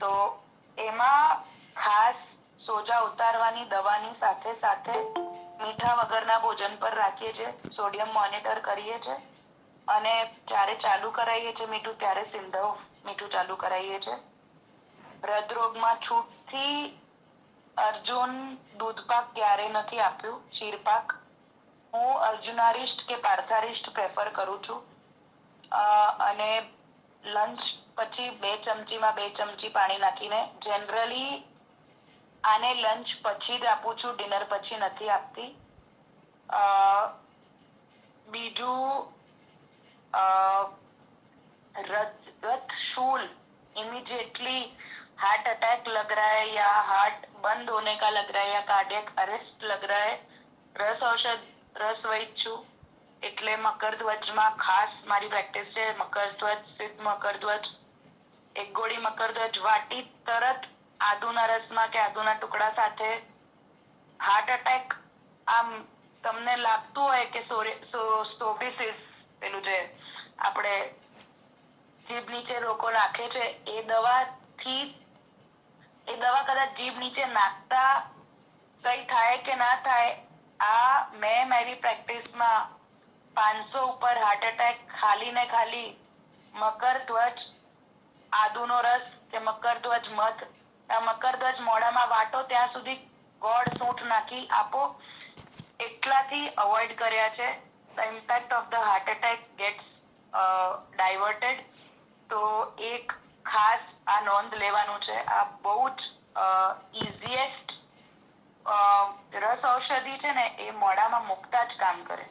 तो એમાં ખાસ સોજા ઉતારવાની દવાની સાથે સાથે મીઠા વગરના ભોજન પર રાખીએ છીએ, સોડિયમ મોનિટર કરીએ છીએ, અને જ્યારે ચાલુ કરાવીએ છીએ મીઠું ત્યારે સિંધવ મીઠું ચાલુ કરાવીએ છીએ. હૃદરોગમાં છૂટથી અર્જુન દૂધપાક ક્યારે નથી આપ્યું, ક્ષીરપાક. હું અર્જુનારિષ્ટ કે પાર્થારિષ્ટ પ્રેફર કરું છું. અને લંચ પછી 2 ચમચીમાં 2 ચમચી પાણી નાખીને, જનરલી આને લંચ પછી જ આપું છું, ડિનર પછી નથી આપતી. બીજું रक्त शूल, इमीडिएटली हार्ट अटैक लग रहा है या हार्ट बंद होने का लग रहा है या कार्डियक अरेस्ट लग रहा है, रस औषध, रस वैद्य એટલે મકરધ્વજમાં ખાસ મારી પ્રેક્ટિસ છે. મકરધ્વજ, સિદ્ધ મકરધ્વજ, 1 ગોળી મકરધ્વજ વાટી તરત આદુના રસમાં કે આદુના ટુકડા સાથે. હાર્ટ અટેક આમ તમને લાગતું હોય કે સોબિસિસ, પેલું જે આપણે જીભ નીચે લોકો નાખે છે, એ દવા કદાચ જીભ નીચે નાખતા કઈ થાય કે ના થાય, આ મેં મારી પ્રેક્ટિસમાં 500 ઉપર હાર્ટ અટેક ખાલી ને ખાલી મકરધ્વજ આદુનો રસ કે મકરધ્વજ મધ, મકરધ્વજ મોઢામાં વાટો ત્યાં સુધી ગોળ સૂંઠ નાખી આપો, એટલાથી અવોઇડ કર્યા છે. The impact of the heart attack gets diverted. તો એક ખાસ આ નોંધ લેવાનું છે. આ બહુ જ ઇઝીએસ્ટ રસ ઔષધિ છે ને, એ મોઢામાં મુકતા જ કામ કરે.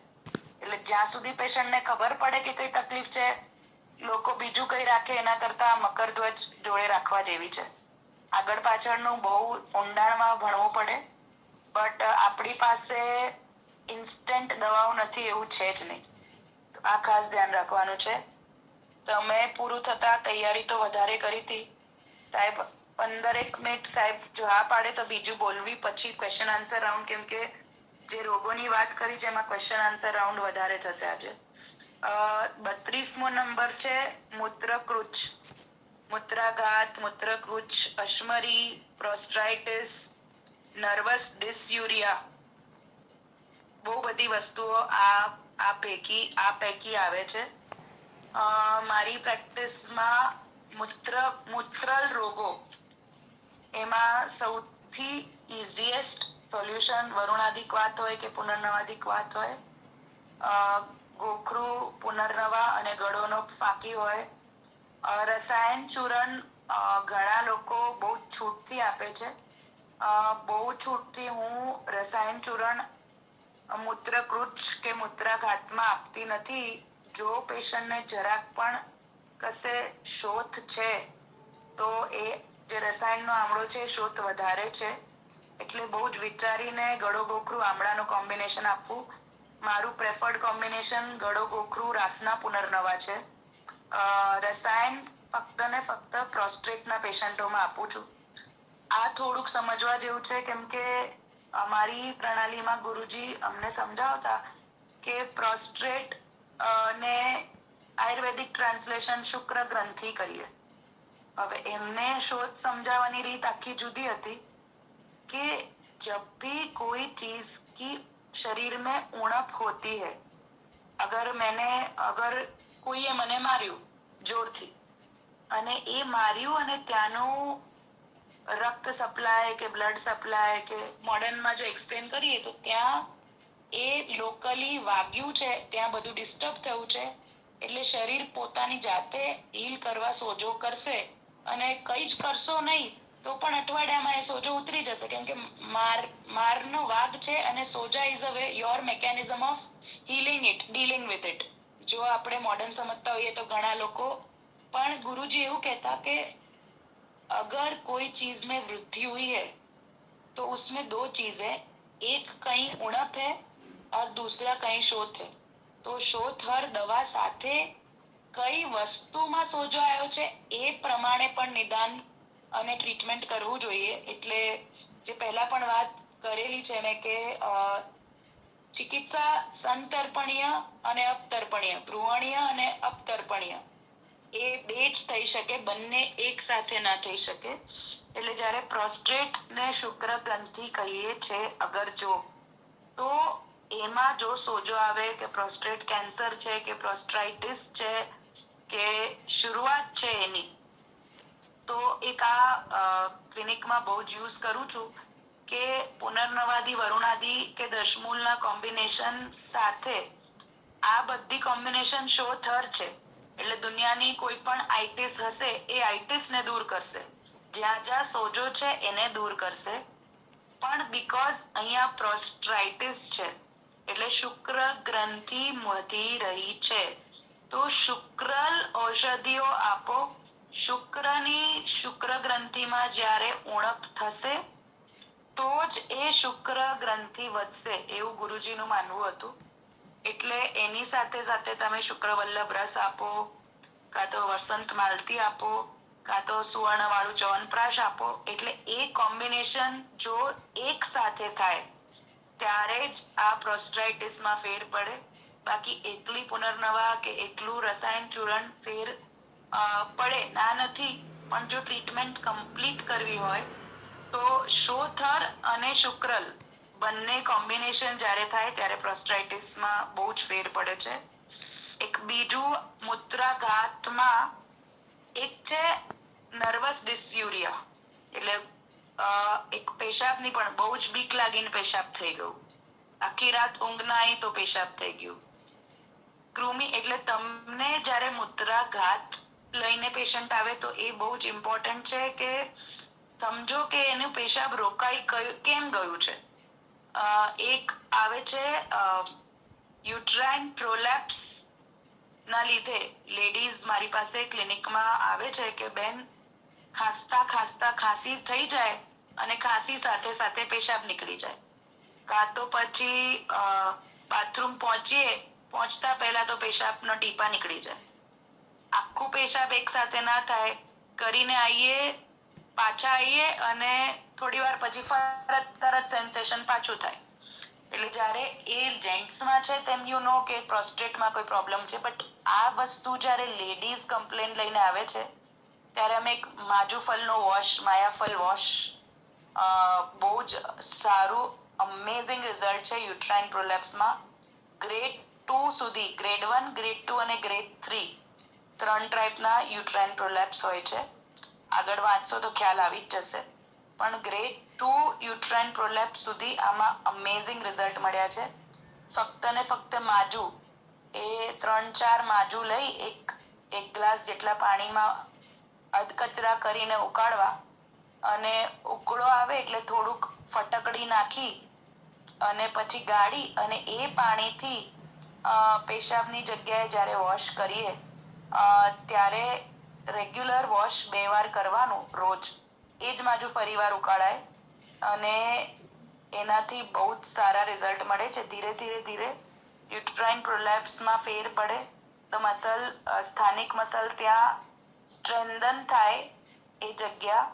એટલે જ્યાં સુધી પેશન્ટને ખબર પડે કે કઈ તકલીફ છે, લોકો બીજું કઈ રાખે એના કરતા મકરધ્વજ જોડે રાખવા જેવી છે. આગળ પાછળનું બહુ ઊંડાણમાં ભણવું પડે, બટ આપણી પાસે ઇન્સ્ટન્ટ દવાઓ નથી એવું છે જ નહીં. આ ખાસ ધ્યાન રાખવાનું છે. તમે પૂરું થતા તૈયારી તો વધારે કરી હતી સાહેબ. 15 મિનિટ સાહેબ જો હા પાડે તો બીજું બોલવી, પછી ક્વેશ્ચન આન્સર રાઉન્ડ, કેમ કે જે રોગોની વાત કરી છે એમાં ક્વેશ્ચન આન્સર રાઉન્ડ વધારે થશે આજે. 32મો નંબર છે મૂત્રકૃચ, મૂત્રાઘાત, મૂત્રકૃચ, અશ્મરી, પ્રોસ્ટ્રાઇટિસ, નર્વસ ડિસયુરિયા. બહુ બધી વસ્તુઓ આ પૈકી આવે છે. મારી પ્રેક્ટિસમાં મૂત્રલ રોગો એમાં સૌથી ઇઝીએસ્ટ સોલ્યુશન વરુણાધિક વાત હોય કે પુનર્નવાધિક વાત હોય, ગોખરું, પુનર્નવા અને ગળોનો ફાંકી હોય. રસાયણ ચૂર્ણ ઘણા લોકો બહુ છૂટથી આપે છે. બહુ છૂટથી હું રસાયણ ચૂર્ણ મૂત્રકૃચ કે મૂત્રાઘાતમાં આપતી નથી. જો પેશન્ટને જરાક પણ કશે શોથ છે તો એ જે રસાયણનો આમળો છે શોથ વધારે છે, એટલે બહુ જ વિચારીને ગળો ગોખરું આમળાનું કોમ્બિનેશન આપવું. મારું પ્રેફર્ડ કોમ્બિનેશન ગળો ગોખરું રાસના પુનર્નવા છે. રસાયણ ફક્ત ને ફક્ત પ્રોસ્ટેટના પેશન્ટોમાં આપું છું. આ થોડુંક સમજવા જેવું છે, કેમ કે અમારી પ્રણાલીમાં ગુરુજી અમને સમજાવતા કે પ્રોસ્ટેટ ને આયુર્વેદિક ટ્રાન્સલેશન શુક્ર ગ્રંથિ કહીએ. હવે એમને શોધ समझावानी રીત આખી જુદી હતી कि जब भी कोई चीज की शरीर में उणप होती है, अगर कोઈએ મને માર્યું જોરથી અને એ માર્યું અને ત્યાંનું રક્ત સપ્લાય કે બ્લડ સપ્લાય કે મોડર્નમાં જો એક્સપ્લેન કરીએ તો ત્યાં એ લોકલી વાગ્યું છે, ત્યાં બધું ડિસ્ટર્બ થયું છે, એટલે શરીર પોતાની જાતે હીલ કરવા સોજો કરશે અને કઈ જ કરશો નહીં તો પણ અઠવાડિયામાં એ સોજો ઉતરી જશે, કેમ કે મારનો વાગ છે અને સોજા is a way your mechanism of healing it, dealing with it. જો આપણે મોડર્ન સમજતા હોઈએ તો ઘણા લોકો પણ ગુરુજી એવું કહેતા કે अगर कोई चीज में वृद्धि हुई है तो उसमें दो चीज है, एक कहीं उणप है और दूसरा कहीं शोथ है. तो शोथ हर दवा સાથે કઈ વસ્તુમાં સોજો આવ્યો છે એ પ્રમાણે પણ નિદાન અને ટ્રીટમેન્ટ કરવું જોઈએ. એટલે જે પહેલા પણ વાત કરેલી છે મેં કે ચિકિત્સા સંતર્પણીય અને અપતર્પણીય, ભ્રુવણીય અને અપતર્પણીય એ બે જ થઈ શકે, બંને એક સાથે ના થઈ શકે. એટલે જ્યારે પ્રોસ્ટેટ ને શુક્ર ગ્રંથિ કહીએ છે અગર જો, તો એમાં જો સોજો આવે કે પ્રોસ્ટેટ કેન્સર છે કે પ્રોસ્ટ્રાઇટિસ છે કે શરૂઆત છે એની, તો એક આ ક્લિનિકમાં બહુ જ યુઝ કરું છું કે પુનર્નવાદી, વરુણાદી કે દશમૂલના કોમ્બિનેશન સાથે આ બધી કોમ્બિનેશન શોથર છે. એટલે દુનિયાની કોઈ પણ આઈટિસ હશે એ આઈટિસને દૂર કરશે, જ્યાં જ્યાં સોજો છે એને દૂર કરશે. પણ બીકોઝ અહીંયા પ્રોસ્ટ્રાઇટિસ છે એટલે શુક્ર ગ્રંથિ વધી રહી છે, તો શુક્રલ ઔષધિઓ આપો. શુક્ર ગ્રંથિમાં જ્યારે ઉણપ થશે તો જ એ શુક્ર ગ્રંથિ વધશે, એવું ગુરુજીનું માનવું હતું. એટલે એની સાથે સાથે તમે શુક્રવલ્લભ રસ આપો, કાં તો વસંત માલતી આપો, કાં તો સુવર્ણ વાળું ચ્યવનપ્રાશ આપો. એટલે એ કોમ્બિનેશન જો એક સાથે થાય ત્યારે જ આ પ્રોસ્ટ્રાઇટિસમાં ફેર પડે. બાકી એકલી પુનર્નવા કે એકલું રસાયણ ચૂર્ણ ફેર પડે ના નથી, પણ જો ટ્રીટમેન્ટ કમ્પ્લીટ કરવી હોય તો શોથર અને શુક્રલ બંને કોમ્બિનેશન જ્યારે થાય ત્યારે પ્રોસ્ટ્રાઇટિસમાં બહુ જ ફેર પડે છે. એક બીજું મૂત્રાઘાતમાં એક છે નર્વસ ડિસયુરિયા, એટલે એક પેશાબની પણ બહુ જ બીક લાગીને પેશાબ થઈ ગયું, આખી રાત ઊંઘ ના આવી તો પેશાબ થઈ ગયું. કૃમિ એટલે તમને જ્યારે મૂત્રાઘાત લઈને પેશન્ટ આવે તો એ બહુ જ ઇમ્પોર્ટન્ટ છે કે સમજો કે એનું પેશાબ રોકાઈ કેમ ગયું છે. એક આવે છે યુટ્રાઇન પ્રોલેપ્સ ના લીધે લેડીઝ મારી પાસે ક્લિનિકમાં આવે છે કે બેન ખાંસતા ખાંસતા ખાંસી થઈ જાય અને ખાંસી સાથે સાથે પેશાબ નીકળી જાય, કાં તો પછી બાથરૂમ પહોંચતા પહેલા તો પેશાબનો ટીપા નીકળી જાય. આખું પેશાબ એક સાથે ના થાય, કરીને પાછા આવીએ અને થોડી વાર પછી તરત સેન્સેશન પાછું થાય. એટલે જ્યારે એ જેન્ટ્સમાં છે તેમ યુ નો કે પ્રોસ્ટેટમાં કોઈ પ્રોબ્લેમ છે, બટ આ વસ્તુ જ્યારે લેડીઝ કમ્પ્લેન લઈને આવે છે ત્યારે અમે એક માજુફલનો વોશ, માયાફલ વોશ, બહુ જ સારું અમેઝિંગ રિઝલ્ટ છે યુટ્રાઇન પ્રોલેપ્સમાં. ગ્રેડ 2 સુધી, ગ્રેડ 1, ગ્રેડ 2 અને ગ્રેડ 3 3 ટાઈપના યુટ્રાઇન પ્રોલેપ્સ હોય છે. આગળ વાંચશો તો ખ્યાલ આવી જ જશે. પણ ગ્રેડ 2 યુટ્રાઇન પ્રોલેપ્સ સુધી આમાં અમેઝિંગ રિઝલ્ટ મળ્યા છે. ફક્ત ને ફક્ત માજુ, એ 3-4 માજુ લઈ એક ગ્લાસ જેટલા પાણીમાં અધકચરા કરીને ઉકાળવા અને ઉકળો આવે એટલે થોડુંક ફટકડી નાખી અને પછી ગાળી અને એ પાણીથી પેશાબની જગ્યાએ જ્યારે વોશ કરીએ ત્યારે રેગ્યુલર વોશ 2 વાર કરવાનું રોજ. એ જ માજુ ફરીવાર ઉકાળાય અને એનાથી બહુ જ સારા રિઝલ્ટ મળે છે. ધીરે ધીરે ધીરે યુટ્રાઇન પ્રોલેપ્સમાં ફેર પડે તો સ્થાનિક મસલ ત્યાં સ્ટ્રેન્થન થાય એ જગ્યા,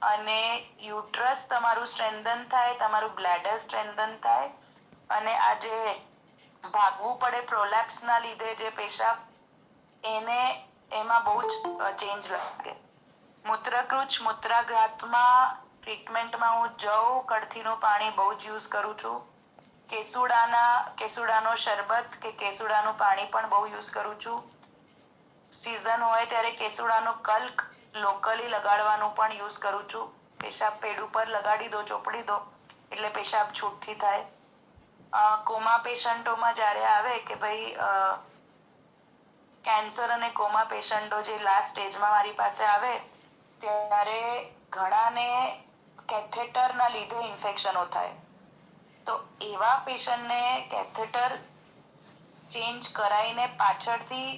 અને યુટ્રસ તમારું સ્ટ્રેન્થન થાય, તમારું બ્લેડર સ્ટ્રેન્થન થાય, અને આ જે ભાગવું પડે પ્રોલેપ્સના લીધે જે પેશાબ, એમાં બહુ જ ચેન્જ લાગે. મૂત્રકૃચ, મૂત્રાઘાતમાં ટ્રીટમેન્ટમાં હું જવ કડથીનું પાણી બહુ જ યુઝ કરું છું. કેસુડાનો શરબત કે કેસુડાનું પાણી પણ બહુ યુઝ કરું છું. સીઝન હોય ત્યારે કેસુડાનું કલ્ક લોકલી લગાડવાનું પણ યુઝ કરું છું. પેશાબ પેડ ઉપર લગાડી દો, ચોપડી દો એટલે પેશાબ છૂટથી થાય. કોમા પેશન્ટોમાં જ્યારે આવે કે ભાઈ કેન્સર અને કોમા પેશન્ટો જે લાસ્ટ સ્ટેજમાં મારી પાસે આવે ત્યારે ઘણાને કેથેટરના લીધે ઇન્ફેક્શનો થાય. તો એવા પેશન્ટને કેથેટર ચેન્જ કરાવીને પાછળથી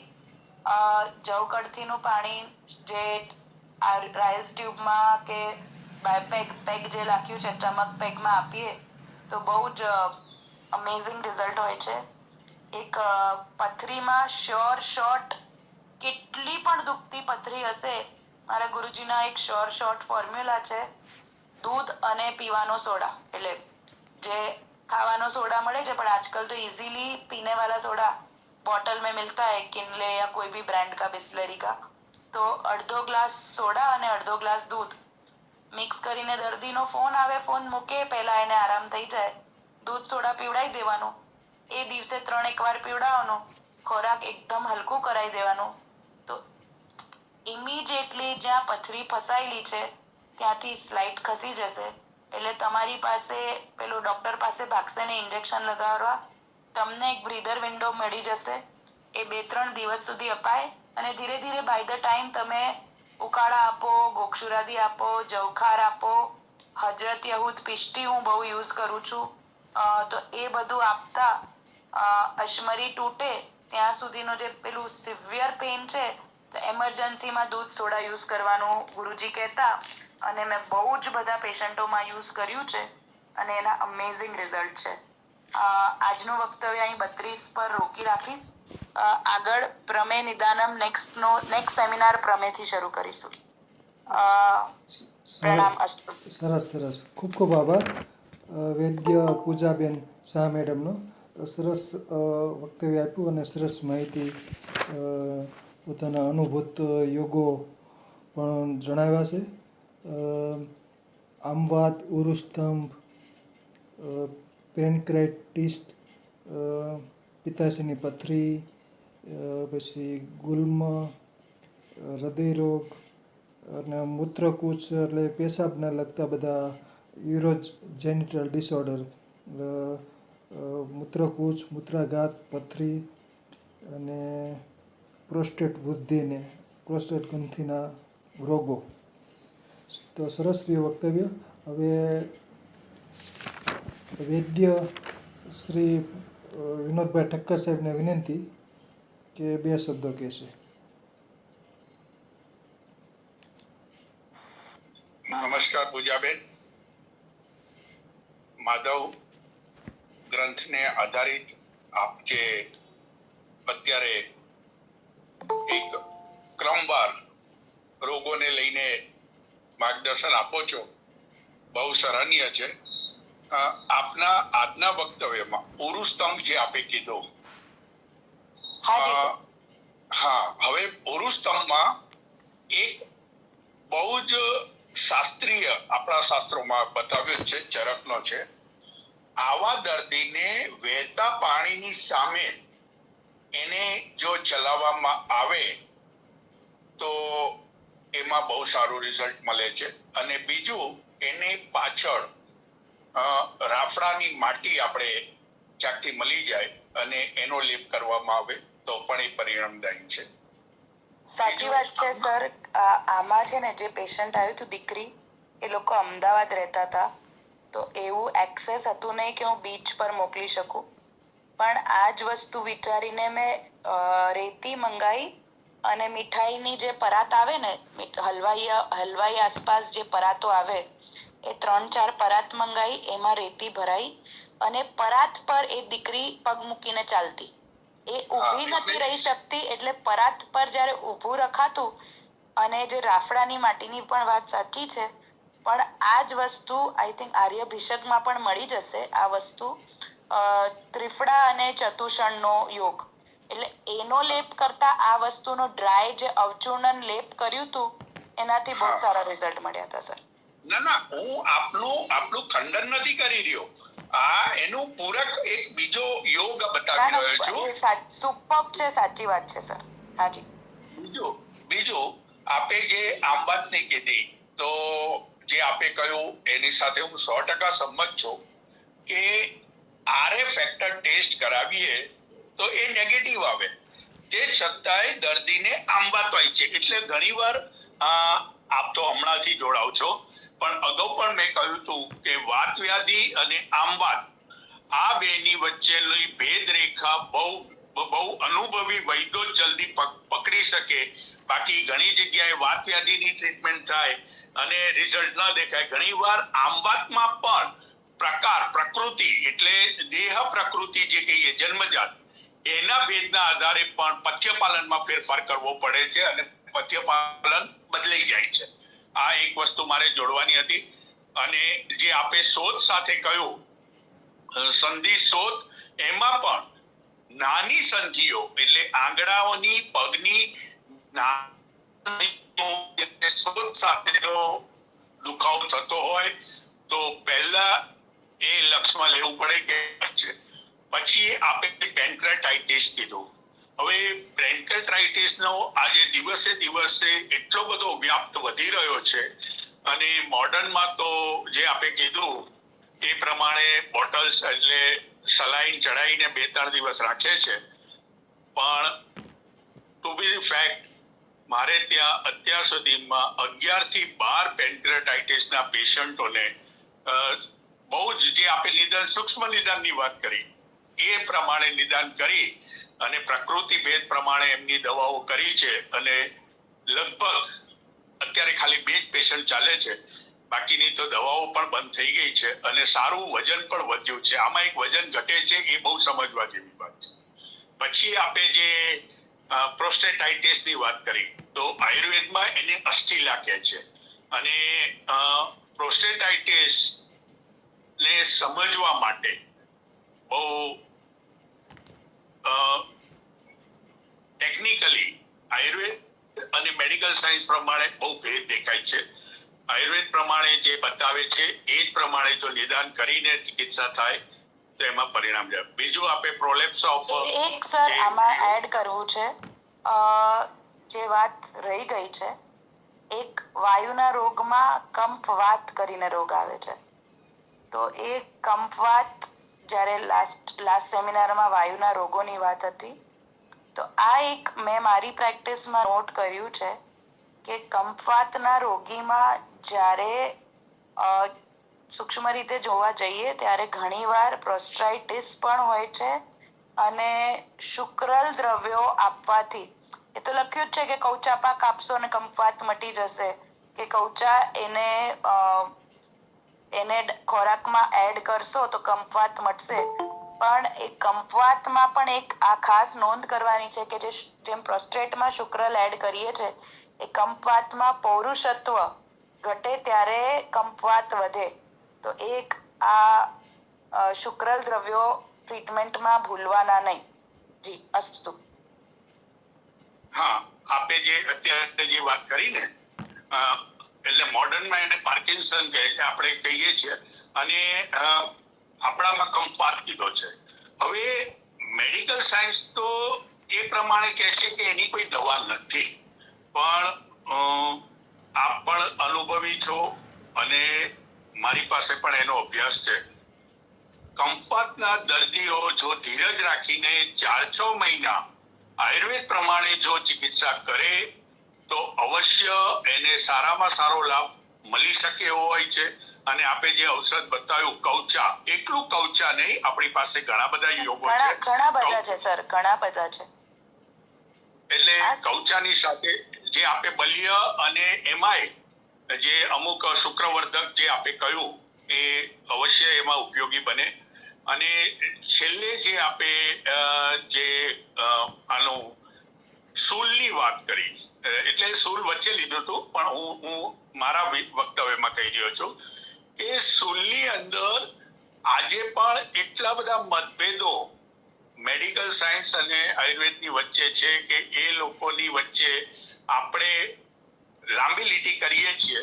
જવકડથીનું પાણી જે રાયલ્સ ટ્યુબમાં કે પેગ જે લાખ્યું છે સ્ટમક પેગમાં આપીએ તો બહુ જ અમેઝિંગ રિઝલ્ટ હોય છે. એક પથરીમાં શોર્ટ કેટલી પણ દુખતી પથરી હશે, મારા ગુરુજીના એક શોર્ટ ફોર્મ્યુલા છે, દૂધ અને પીવાનો સોડા. એટલે જે ખાવાનો સોડા મળે છે પણ આજકલ તો इजीली पीने वाला सोडा बॉटल में मिलता है, किनले या कोई भी ब्रांड का बिस्लरी का. તો અડધો ગ્લાસ સોડા અને અડધો ગ્લાસ દૂધ મિક્સ કરીને, દર્દીનો ફોન આવે, ફોન મૂકે પહેલા એને આરામ થઈ જાય, દૂધ સોડા પીવડાવી દેવાનું. એ દિવસે 3 વાર પીવડાવવાનું, ખોરાક એકદમ હલકું કરાવી દેવાનું. તો ઇમિડિયેટલી જ્યાં પથરી ફસાયેલી છે ત્યાંથી સ્લાઇડ ખસી જશે. એટલે તમારી પાસે પેલું ડોક્ટર પાસે ભાગશે ને ઇન્જેક્શન લગાવવા, તમને એક બ્રીધર વિન્ડો મળી જશે. એ 2-3 દિવસ સુધી અપાય અને ધીરે ધીરે બાય ધ ટાઈમ તમે ઉકાળા આપો, ગોક્ષુરાદી આપો, જવખાર આપો, હજરત યહૂદ પિષ્ટી હું બહુ યુઝ કરું છું. તો એ બધું આપતા અશમરી તૂટે ત્યાં સુધીનું જે પેલું સિવિયર પેઇન છે તો એમરજન્સીમાં દૂધ સોડા યુઝ કરવાનું ગુરુજી કહેતા, અને મેં બહુ જ બધા પેશન્ટોમાં યુઝ કર્યું છે અને એના અમેઝિંગ રિઝલ્ટ છે. આજનું વક્તવ્ય અહીં 32 પર રોકી રાખીશ. આગળ પ્રમેય નિદાનમ નેક્સ્ટ સેમિનાર પ્રમેયથી શરૂ કરીશું. પ્રણામ અસ્તુ. સરસ. ખૂબ ખૂબ આભાર વૈદ્ય પૂજાબેન શાહ મેડમનો. સરસ વક્તવ્ય આપ્યું અને સરસ માહિતી, પોતાના અનુભૂત યોગો પણ જણાવ્યા છે. આમવાત, ઉરુસ્તંભ, પેનક્રાઇટિસ, પિત્તાશયની પથરી, પછી ગુલ્મ, હૃદયરોગ અને મૂત્રકૂચ એટલે પેશાબને લગતા બધા યુરોજેનિટલ ડિસઓર્ડર, મૂત્રકૂચ, મૂત્રાઘાત, પથરી અને પ્રોસ્ટેટ વૃદ્ધિને પ્રોસ્ટેટ ગ્રંથિના રોગો. તો સરસ રહ્યું વક્તવ્ય. હવે વૈદ્ય શ્રી વિનોદભાઈ ઠક્કર સાહેબને વિનંતી કે 2 શબ્દો કહેશે. નમસ્કાર પૂજાબેન. માધવ ગ્રંથને આધારિત આપ જે અત્યારે એક ક્રમવાર રોગોને લઈને માર્ગદર્શન આપો છો, બહુ સરાહનીય છે. આપના આજના વક્તવ્યમાં ઉરુસ્તંભ જે આપે કીધો, હા, હવે ઉરુસ્તંભમાં એક બહુ જ શાસ્ત્રીય આપણા શાસ્ત્રોમાં બતાવ્યો છે, ચરકનો છે. આવા દર્દીને વહેતા પાણીની સામે એને જો ચલાવવામાં આવે તો એમાં બહુ સારું રિઝલ્ટ મળે છે. અને બીજું, એને પાછળ રાફડાની માટી આપણે ક્યાંકથી મળી જાય અને એનો લેપ કરવામાં આવે તો પણ એ પરિણામદાયી છે. સાચી વાત છે સર. આમાં છે ને, જે પેશન્ટ આવ્યું હતું દીકરી, એ લોકો અમદાવાદ રહેતા હતા, તો એવું એક્સેસ હતું નહીં કે હું બીચ પર મોકલી શકું. પણ આ જ વસ્તુ વિચારીને મેં રેતી મંગાવી અને મીઠાઈની જે પરાત આવે ને, હલવાઈ આસપાસ જે પરાતો આવે, એ 3-4 પરાત મંગાવી, એમાં રેતી ભરાઈ અને પરાત પર એ દીકરી પગ મૂકીને ચાલતી. એ ઊભી નથી રહી શકતી, એટલે પરાત પર જ્યારે ઊભું રખાતું, અને જે રાફડાની માટીની પણ વાત સાચી છે, પણ આ જ વસ્તુ આઈ થિંક આર્યભિષગમાં પણ મળી જશે. આ વસ્તુ ત્રિફળા અને ચતુષણનો યોગ, એટલે એનો લેપ કરતા આ વસ્તુનો ડ્રાય જે અવચૂર્ણન લેપ કર્યું હતું, એનાથી બહુ સારા રિઝલ્ટ મળ્યા હતા સર. ના, હું આપનું ખંડન નથી કરી રહ્યો. આ એનું પૂરક એક બીજો યોગ બતાવી રહ્યો છું. સુપર છે, સાચી વાત છે સર. હાજી. બીજું આપે જે આંબાતની કીધી, તો જે આપે કહ્યું એની સાથે હું 100% સંમત છું કે આરએ ફેક્ટર ટેસ્ટ કરાવીએ તો એ નેગેટિવ આવે, તે છતાંય દર્દીને આંબાત હોય છે. એટલે ઘણીવાર આપ તો હમણાંથી જોડાવ છો, પણ અગાઉ પણ મેં કહ્યું હતું કે વાત વ્યાધિ અને આંબાત આ બેની વચ્ચેની ભેદ રેખા બહુ અનુભવી વૈદ્યો જલ્દી પકડી શકે. બાકી ઘણી જગ્યાએ વાત વ્યાધિની ટ્રીટમેન્ટ થાય અને રિઝલ્ટ ન દેખાય. ઘણીવાર આંબાતમાં પણ પ્રકૃતિ એટલે દેહ પ્રકૃતિ જે કહીએ જન્મજાત, એના ભેદના આધારે પણ પથ્યપાલનમાં ફેરફાર કરવો પડે છે અને પથ્યપાલન બદલાઈ જાય છે. આ એક વસ્તુ મારે જોડવાની હતી. અને જે આપે શોધ સાથે કહ્યું, સંધિ શોધ, એમાં પણ નાની સંધિઓ એટલે આંગળાઓની પગની શોધ સાથેનો દુખાવો થતો હોય તો પહેલા એ લક્ષમાં લેવું પડે કે છે. પછી આપે પેન્ક્રેટાઇટિસ કીધું. હવે પેન્ક્રેટાઇટિસનો આજે દિવસે દિવસે એટલો બધો વ્યાપ્ત વધી રહ્યો છે, અને મોડર્નમાં તો જે આપે કીધું એ પ્રમાણે બોટલ્સ એટલે સલાઈન ચડાવીને 2-3 દિવસ રાખે છે. પણ ટુ બી ફેક્ટ, મારે ત્યાં અત્યાર સુધીમાં 11 થી 12 પેન્ક્રેટાઇટિસના પેશન્ટોને બહુ જ, જે આપે નિદાન સૂક્ષ્મ નિદાનની વાત કરી એ પ્રમાણે નિદાન કરી અને પ્રકૃતિ ભેદ પ્રમાણે એમની દવાઓ કરી છે. અને લગભગ અત્યારે ખાલી 2 જ પેશન્ટ ચાલે છે, બાકીની તો દવાઓ પણ બંધ થઈ ગઈ છે અને સારું વજન પણ વધ્યું છે. આમાં એક વજન ઘટે છે, એ બહુ સમજવા જેવી વાત છે. પછી આપે જે પ્રોસ્ટેટાઇટિસની વાત કરી, તો આયુર્વેદમાં એને અસ્થિલા કહે છે. અને પ્રોસ્ટેટાઇટિસ ને સમજવા માટે બહુ ટેકનિકલી આયુર્વેદ અને મેડિકલ સાયન્સ પ્રમાણે બહુ ભેદ દેખાય છે. આયુર્વેદ પ્રમાણે જે બતાવે છે એ જ પ્રમાણે જો નિદાન કરીને ચિકિત્સા થાય તો એમાં પરિણામ જાય. બીજું આપે પ્રોલેપ્સ ઓફ એક સર આમાં એડ કરવું છે, જે વાત રહી ગઈ છે. એક વાયુના રોગમાં કંપવાત કરીને રોગ આવે છે, તો એ કંપવાત, જ્યારે લાસ્ટ સેમિનારમાં વાયુના રોગોની વાત હતી, તો આ એક મેં મારી પ્રેક્ટિસમાં નોટ કર્યું છે કે કંપવાતના રોગીમાં જ્યારે સૂક્ષ્મ રીતે જોવા જઈએ ત્યારે ઘણીવાર પ્રોસ્ટ્રાઇટિસ પણ હોય છે. અને શુક્રલ દ્રવ્યો આપવાથી, એ તો લખ્યું જ છે કે કૌચાપા કાપશો અને કંપવાત મટી જશે, કે કૌચા એને ખોરાકમાં એડ કરશો તો કંપવાત મટશે, પણ એ કંપવાતમાં પણ એક આ ખાસ નોંધ કરવાની છે કે જેમ પ્રોસ્ટેટમાં શુક્રલ એડ કરીએ છે, એ કંપવાતમાં પૌરુષત્વ ઘટે ત્યારે કંપવાત વધે. તો એક આ શુક્રલ દ્રવ્યો ટ્રીટમેન્ટમાં ભૂલવાના નહીં. જી અસ્તુ. હા, આપે જે અત્યારે જે વાત કરી ને એટલે મોડર્નમાં એને પાર્કિન્સન કહે છે, આપણે કહીએ છીએ, અને આપણામાં કંપવાત કીધો છે. હવે મેડિકલ સાયન્સ તો એ પ્રમાણે કહે છે કે એની કોઈ દવા નથી, પણ આપ પણ અનુભવી છો અને મારી પાસે પણ એનો અભ્યાસ છે. કંપવાતના દર્દીઓ જો ધીરજ રાખીને 4-6 મહિના આયુર્વેદ પ્રમાણે જો ચિકિત્સા કરે તો અવશ્ય એને સારામાં સારો લાભ મળી શકે એવો હોય છે. અને આપે જે ઔષધ બતાવ્યું કૌચા, એટલું કૌચા નહીં, આપણી પાસે ઘણા બધા યોગો છે, ઘણા બધા છે સર, ઘણા બધા છે. એટલે કૌચાની સાથે જે આપે બલ્ય અને એમાંય જે અમુક શુક્રવર્ધક જે આપે કહ્યું એ અવશ્ય એમાં ઉપયોગી બને. અને છેલ્લે જે આપે જે આનું શૂલની વાત કરી, એટલે શૂલ વચ્ચે લીધું હતું, પણ હું મારા વક્તવ્યમાં કહી રહ્યો છું કે શૂલની અંદર આજે પણ એટલા બધા મતભેદો મેડિકલ સાયન્સ અને આયુર્વેદની વચ્ચે છે કે એ લોકોની વચ્ચે આપણે લાંબી લીટી કરીએ છીએ,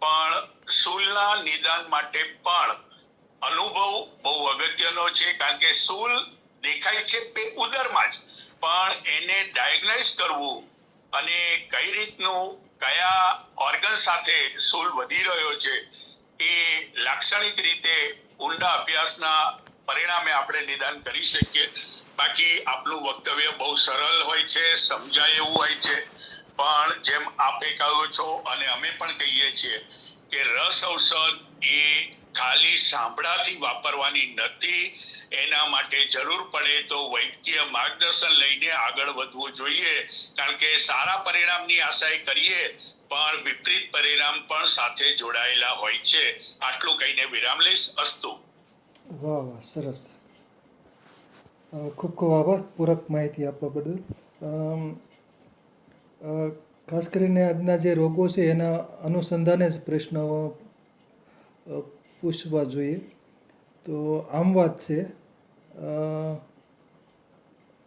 પણ શૂલના નિદાન માટે પણ અનુભવ બહુ અગત્યનો છે. કારણ કે શૂલ દેખાય છે ઉદરમાં જ, પણ એને ડાયગ્નાઇઝ કરવું અને કઈ રીતનું કયા ઓર્ગન સાથે શૂલ વધી રહ્યો છે એ લાક્ષણિક રીતે ઊંડા અભ્યાસના પરિણામે આપણે નિદાન કરી શકીએ. બાકી આપનું વક્તવ્ય બહુ સરળ હોય છે, સમજાય એવું હોય છે, પણ જેમ આપે કહ્યું છો અને અમે પણ કહીએ છીએ કે રસ ઔષધ એ ખાલી સાંભળાથી વાપરવાની નથી. એના માટે જરૂર પડે તો વૈદ્યકીય માર્ગદર્શન લઈને આગળ વધવું જોઈએ. કારણ કે સારા પરિણામની આશા કરીએ પણ વિપરીત પરિણામ પણ સાથે જોડાયેલા હોય છે. આટલું કહીને વિરામ લઈશ. અસ્તુ. વાહ વાહ, સરસ. ખૂબ ખૂબ આભાર પૂરક માહિતી આપવા બદલ. ખાસ કરીને આજના જે રોગો છે એના અનુસંધાને જ પ્રશ્ન પૂછવા જોઈએ. તો આમ વાત છે,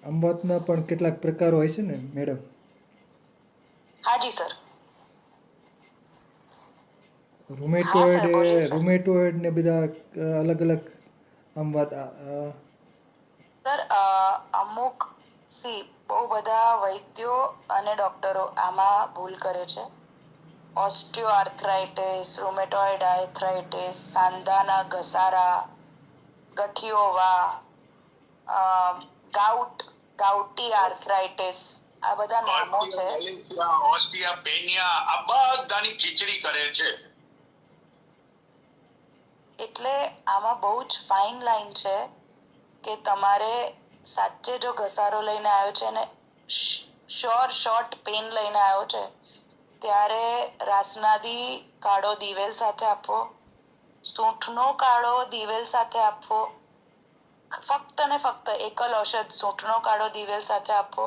આમ વાતના પણ કેટલાક પ્રકારો હોય છે ને મેડમ? હાજી સર. રૂમેટોઇડ ને બધા અલગ અલગ આમ વાત. સર અમુક બહુ બધા વૈદ્યો અને ડોક્ટરો આમાં ભૂલ કરે છે. ઓસ્ટિયો આર્થરાઇટિસ, રૂમેટોઇડ આર્થરાઇટિસ, સાંધાના ઘસારા, ગઠિયોવા, ગાઉટી આર્થરાઇટિસ, આ બધા નામો છે. ઓસ્ટિયાપેનિયા, આ બધાની ખીચડી કરે છે. એટલે આમાં બહુ જ ફાઇન લાઈન છે કે તમારે સાચે જો ઘસારો લઈને આવ્યો છે ને શોર્ટ પેન લઈને આવ્યો છે, ત્યારે રાસનાદી કાળો દિવેલ સાથે આપવો, સૂંઠનો કાળો દિવેલ સાથે આપવો, ફક્ત ને ફક્ત એકલ ઔષધ સૂંઠનો કાળો દિવેલ સાથે આપવો,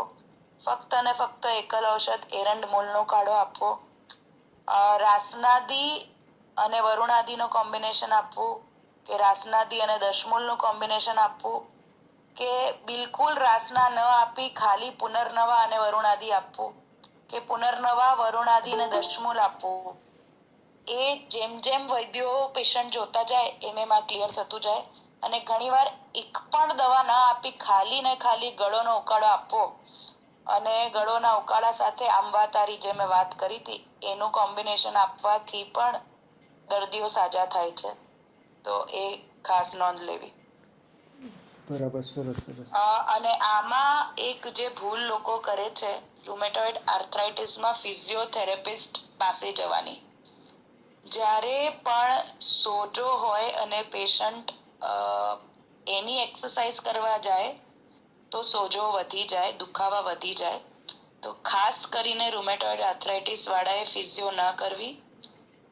ફક્ત ને ફક્ત એકલ ઔષધ એરંડ મૂળનો કાળો આપવો, રાસનાદી અને વરુણાદીનો કોમ્બિનેશન આપવું, કે રાસનાદી અને દશમૂળનું કોમ્બિનેશન આપવું, કે બિલકુલ રાસના ન આપી ખાલી પુનર્નવા અને વરુણાદી આપવું, કે પુનર્નવા વરુણાદી અને દશમૂળ આપવું. એ જેમ જેમ વૈદ્યો પેશન્ટ જોતા જાય એમ એમાં ક્લિયર થતું જાય. અને ઘણીવાર એક પણ દવા ના આપી ખાલી ને ખાલી ગળોનો ઉકાળો આપવો અને ગળોના ઉકાળા સાથે આંબાતારી જે મેં વાત કરી હતી એનું કોમ્બિનેશન આપવાથી પણ દર્દીઓ સાજા થાય છે. તો એ ખાસ નોંધ લેવી. બરાબર, સરસ સરસ. અને આમાં એક જે ભૂલ લોકો કરે છે, રૂમેટોઇડ આર્થરાઇટિસમાં ફિઝિયોથેરાપિસ્ટ પાસે જવાની. જ્યારે પણ સોજો હોય અને પેશન્ટ એની એક્સરસાઇઝ કરવા જાય તો સોજો વધી જાય, દુખાવા વધી જાય. તો ખાસ કરીને રૂમેટોઇડ આર્થરાઇટિસ વાળાએ ફિઝિયો ન કરવી,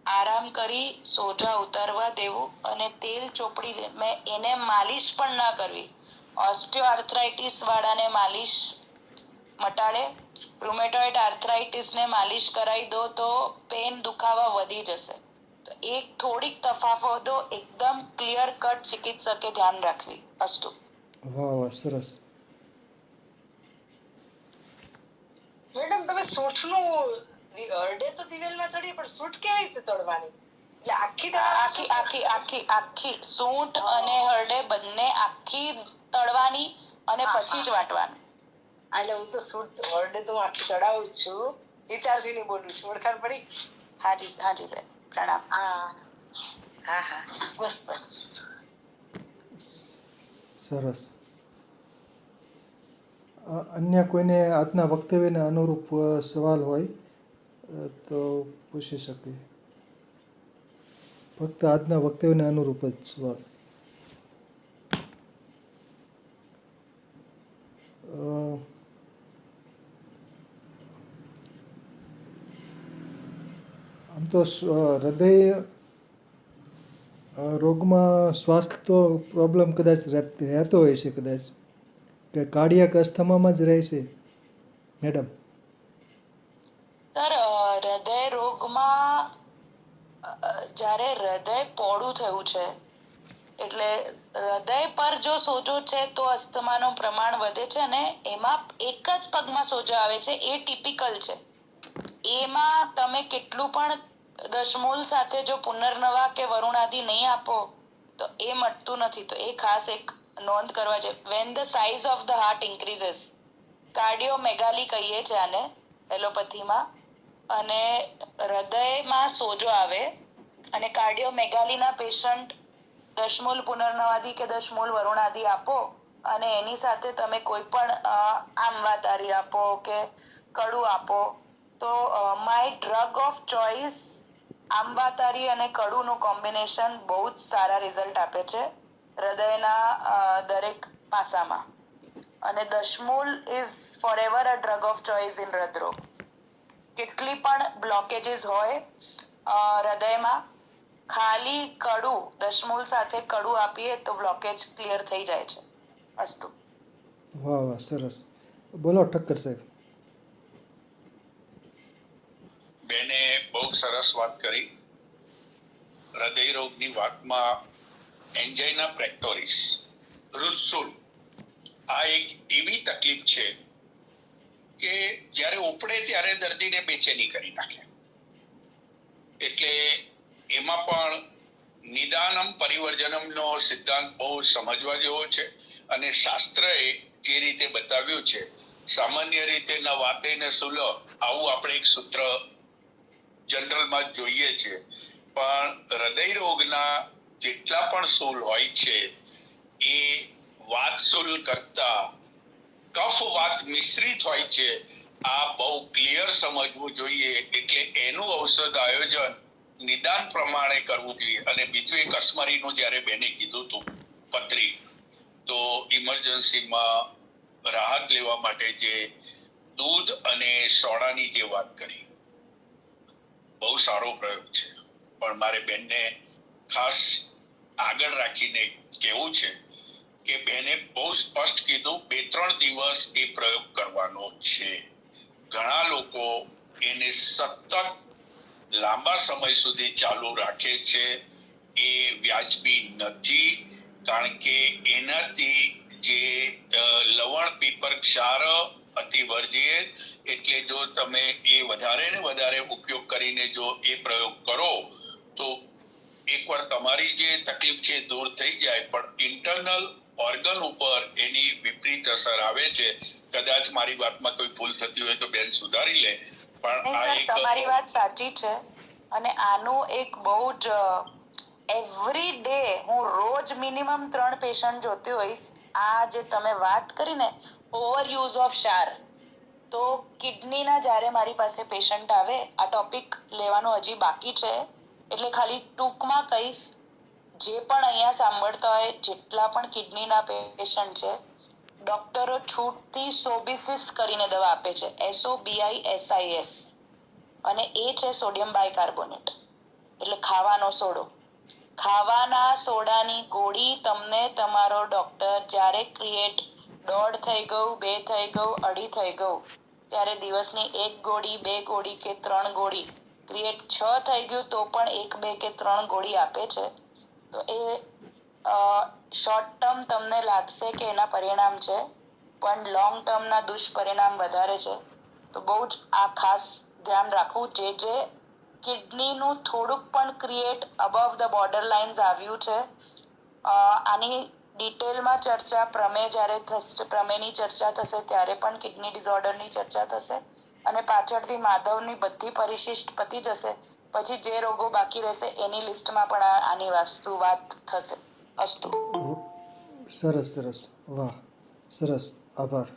આરામ કરી સોજા ઉતારવા દેવું અને તેલ ચોપડી એને માલિશ પણ ન કરવી. ઓસ્ટિયો આર્થરાઇટિસ વાળાને માલિશ મટાડે. રૂમેટોઇડ આર્થરાઇટિસને માલિશ કરાવી દો તો પેન દુખાવા વધી જશે. તો એક થોડીક તફાવતો એકદમ ક્લિયર કટ ચિકિત્સકે ધ્યાન રાખવી. અસ્તુ. વાહ વાહ, સરસ. મેડમ તમે સૂંઠનું હરડે તો દિવેલમાં તળીએ પણ સૂંઠ કેવી રીતે તળવાની? એટલે આખી આખી સૂંઠ અને હરડે બંને આખી તળવાની અને પછી જ વાટવાની. એટલે હું તો સૂંઠ હરડે તો હું આખી તળાવું જ છું. વિચારથી બોલું છું. ઓળખાણ પડી? હાજી બેન, પ્રણામ. હા બસ. સરસ. અન્ય કોઈને આજના વક્તવ્યને અનુરૂપ સવાલ હોય તો પૂછી શકે. ફક્ત આજના વક્તવ્યને અનુરૂપ જ સવાલ. આમ તો હૃદય રોગમાં શ્વાસ તો પ્રોબ્લેમ કદાચ રહેતો હોય છે, કદાચ કે કાર્ડિયાક અસ્થમામાં જ રહેશે મેડમ? સર, હૃદય રોગમાં જ્યારે હૃદય પોળું થયું છે એટલે હૃદય પર જો સોજો છે તો અસ્થમાનું પ્રમાણ વધે છે અને એમાં એક જ પગમાં સોજો આવે છે, એ ટિપિકલ છે. એમાં તમે કેટલું પણ દશમૂલ સાથે જો પુનર્નવા કે વરુણાદિ નહીં આપો તો એ મટતું નથી. તો એ ખાસ એક નોંધ કરવા છે. When the size of the heart increases, cardiomegaly કહીએ છીએ આને એલોપેથીમાં, અને હૃદયમાં સોજો આવે અને કાર્ડિયોમેગાલીના પેશન્ટ દશમૂલ પુનર્નવાદી કે દશમૂલ વરુણાદિ આપો અને એની સાથે તમે કોઈ પણ આમવાતારી આપો કે કડું આપો તો માય ડ્રગ ઓફ ચોઇસ આંબાતારી અને કડુનું કોમ્બિનેશન બહુ જ સારા રિઝલ્ટ આપે છે હૃદયના દરેક પાસામાં. અને Dashmool is for ever a drug of choice in હૃદરોગ. કેટલી પણ બ્લોકેજીસ હોય હૃદયમાં, ખાલી કડું દશમૂલ સાથે કડું આપીએ તો બ્લોકેજ ક્લિયર થઈ જાય છે. અસ્તુ. વાહ વાહ, સરસ. બોલો ઠક્કર સાહેબ. બેને બહુ સરસ વાત કરી. હૃદય રોગની વાતમાં એન્જાઇના પ્રેક્ટોરિસ, રુત્સુલ, આ એક એવી તકલીફ છે કે જ્યારે ઉપડે ત્યારે દર્દીને બેચેની કરી નાખે. એટલે એમાં પણ નિદાનમ પરિવર્જનમનો સિદ્ધાંત બહુ સમજવા જેવો છે અને શાસ્ત્રએ જે રીતે બતાવ્યું છે, સામાન્ય રીતે ન વાતે ન સુલભ, આવું આપણે એક સૂત્ર જનરલમાં જોઈએ છે. પણ હૃદય રોગના જેટલા પણ સૂલ હોય છે એ વાત સૂલ કરતા કફ વાત મિશ્રિત હોય છે. આ બહુ ક્લિયર સમજવું જોઈએ. એટલે એનું ઔષધ આયોજન નિદાન પ્રમાણે કરવું જોઈએ. અને બીજું એક અસ્મરીનું જ્યારે બેને કીધું હતું પથરી, તો ઇમરજન્સીમાં રાહત લેવા માટે જે દૂધ અને સોડાની જે વાત કરી, બહુ સારો પ્રયોગ છે. પણ મારે બેનને ખાસ આગળ રાખીને કહેવું છે કે બેને બહુ સ્પષ્ટ કીધું 2-3 દિવસ એ પ્રયોગ કરવાનો છે. ઘણા લોકો એને સતત લાંબા સમય સુધી ચાલુ રાખે છે. એ વ્યાજબી નથી, કારણ કે એનાથી જે લવણ પીપર ક્ષાર અતિવર્જિત, એટલે જો તમે એ વધારે ને વધારે ઉપયોગ કરીને જો એ પ્રયોગ કરો તો એકવાર તમારી જે તકલીફ છે દૂર થઈ જાય, પણ ઇન્ટરનલ ઓર્ગન ઉપર એની વિપરીત અસર આવે છે. કદાચ મારી વાતમાં કોઈ ભૂલ થતી હોય તો બેન સુધારી લે. પણ આ એક તમારી વાત સાચી છે અને આનું એક બહુ જ એવરી ડે હું રોજ મિનિમમ 3 પેશન્ટ જોતી હોઈશ. આ જે તમે વાત કરી ને ઓવર યુઝ ઓફ ક્ષાર, તો કિડનીના જ્યારે મારી પાસે પેશન્ટ આવે, આ ટોપિક લેવાનું હજી બાકી છે એટલે ખાલી ટૂંકમાં કહીશ, જે પણ અહીંયા સાંભળતા હોય જેટલા પણ કિડનીના પેશન્ટ છે, ડોક્ટરો છૂટથી સોબિસિસ કરીને દવા આપે છે, SOBISIS, અને એ છે સોડિયમ બાયકાર્બોનેટ, એટલે ખાવાનો સોડો. ખાવાના સોડાની ગોળી તમને તમારો ડોક્ટર જ્યારે ક્રિએટ 1.5 થઈ ગયું, 2 થઈ ગયું, 2.5 થઈ ગયું, ત્યારે દિવસની 1 ગોળી, 2 ગોળી કે 3 ગોળી, ક્રિએટ 6 થઈ ગયું તો પણ 1, 2 કે 3 ગોળી આપે છે. તો એ શોર્ટ ટર્મ તમને લાગશે કે એના પરિણામ છે, પણ લોંગ ટર્મના દુષ્પરિણામ વધારે છે. તો બહુ જ આ ખાસ ધ્યાન રાખવું. જે કિડનીનું થોડુંક પણ create above the border lines આવ્યું છે, આની ડિટેલમાં ચર્ચા પ્રમેયની ચર્ચા થશે ત્યારે પણ કિડની ડિસઓર્ડરની ચર્ચા થશે, અને પાછળથી માધવની બધી પરિશિષ્ટ પતી જશે પછી જે રોગો બાકી રહેશે એની લિસ્ટમાં પણ આની વાત થશે. અસ્તુ. સરસ સરસ, વાહ, સરસ, આભાર.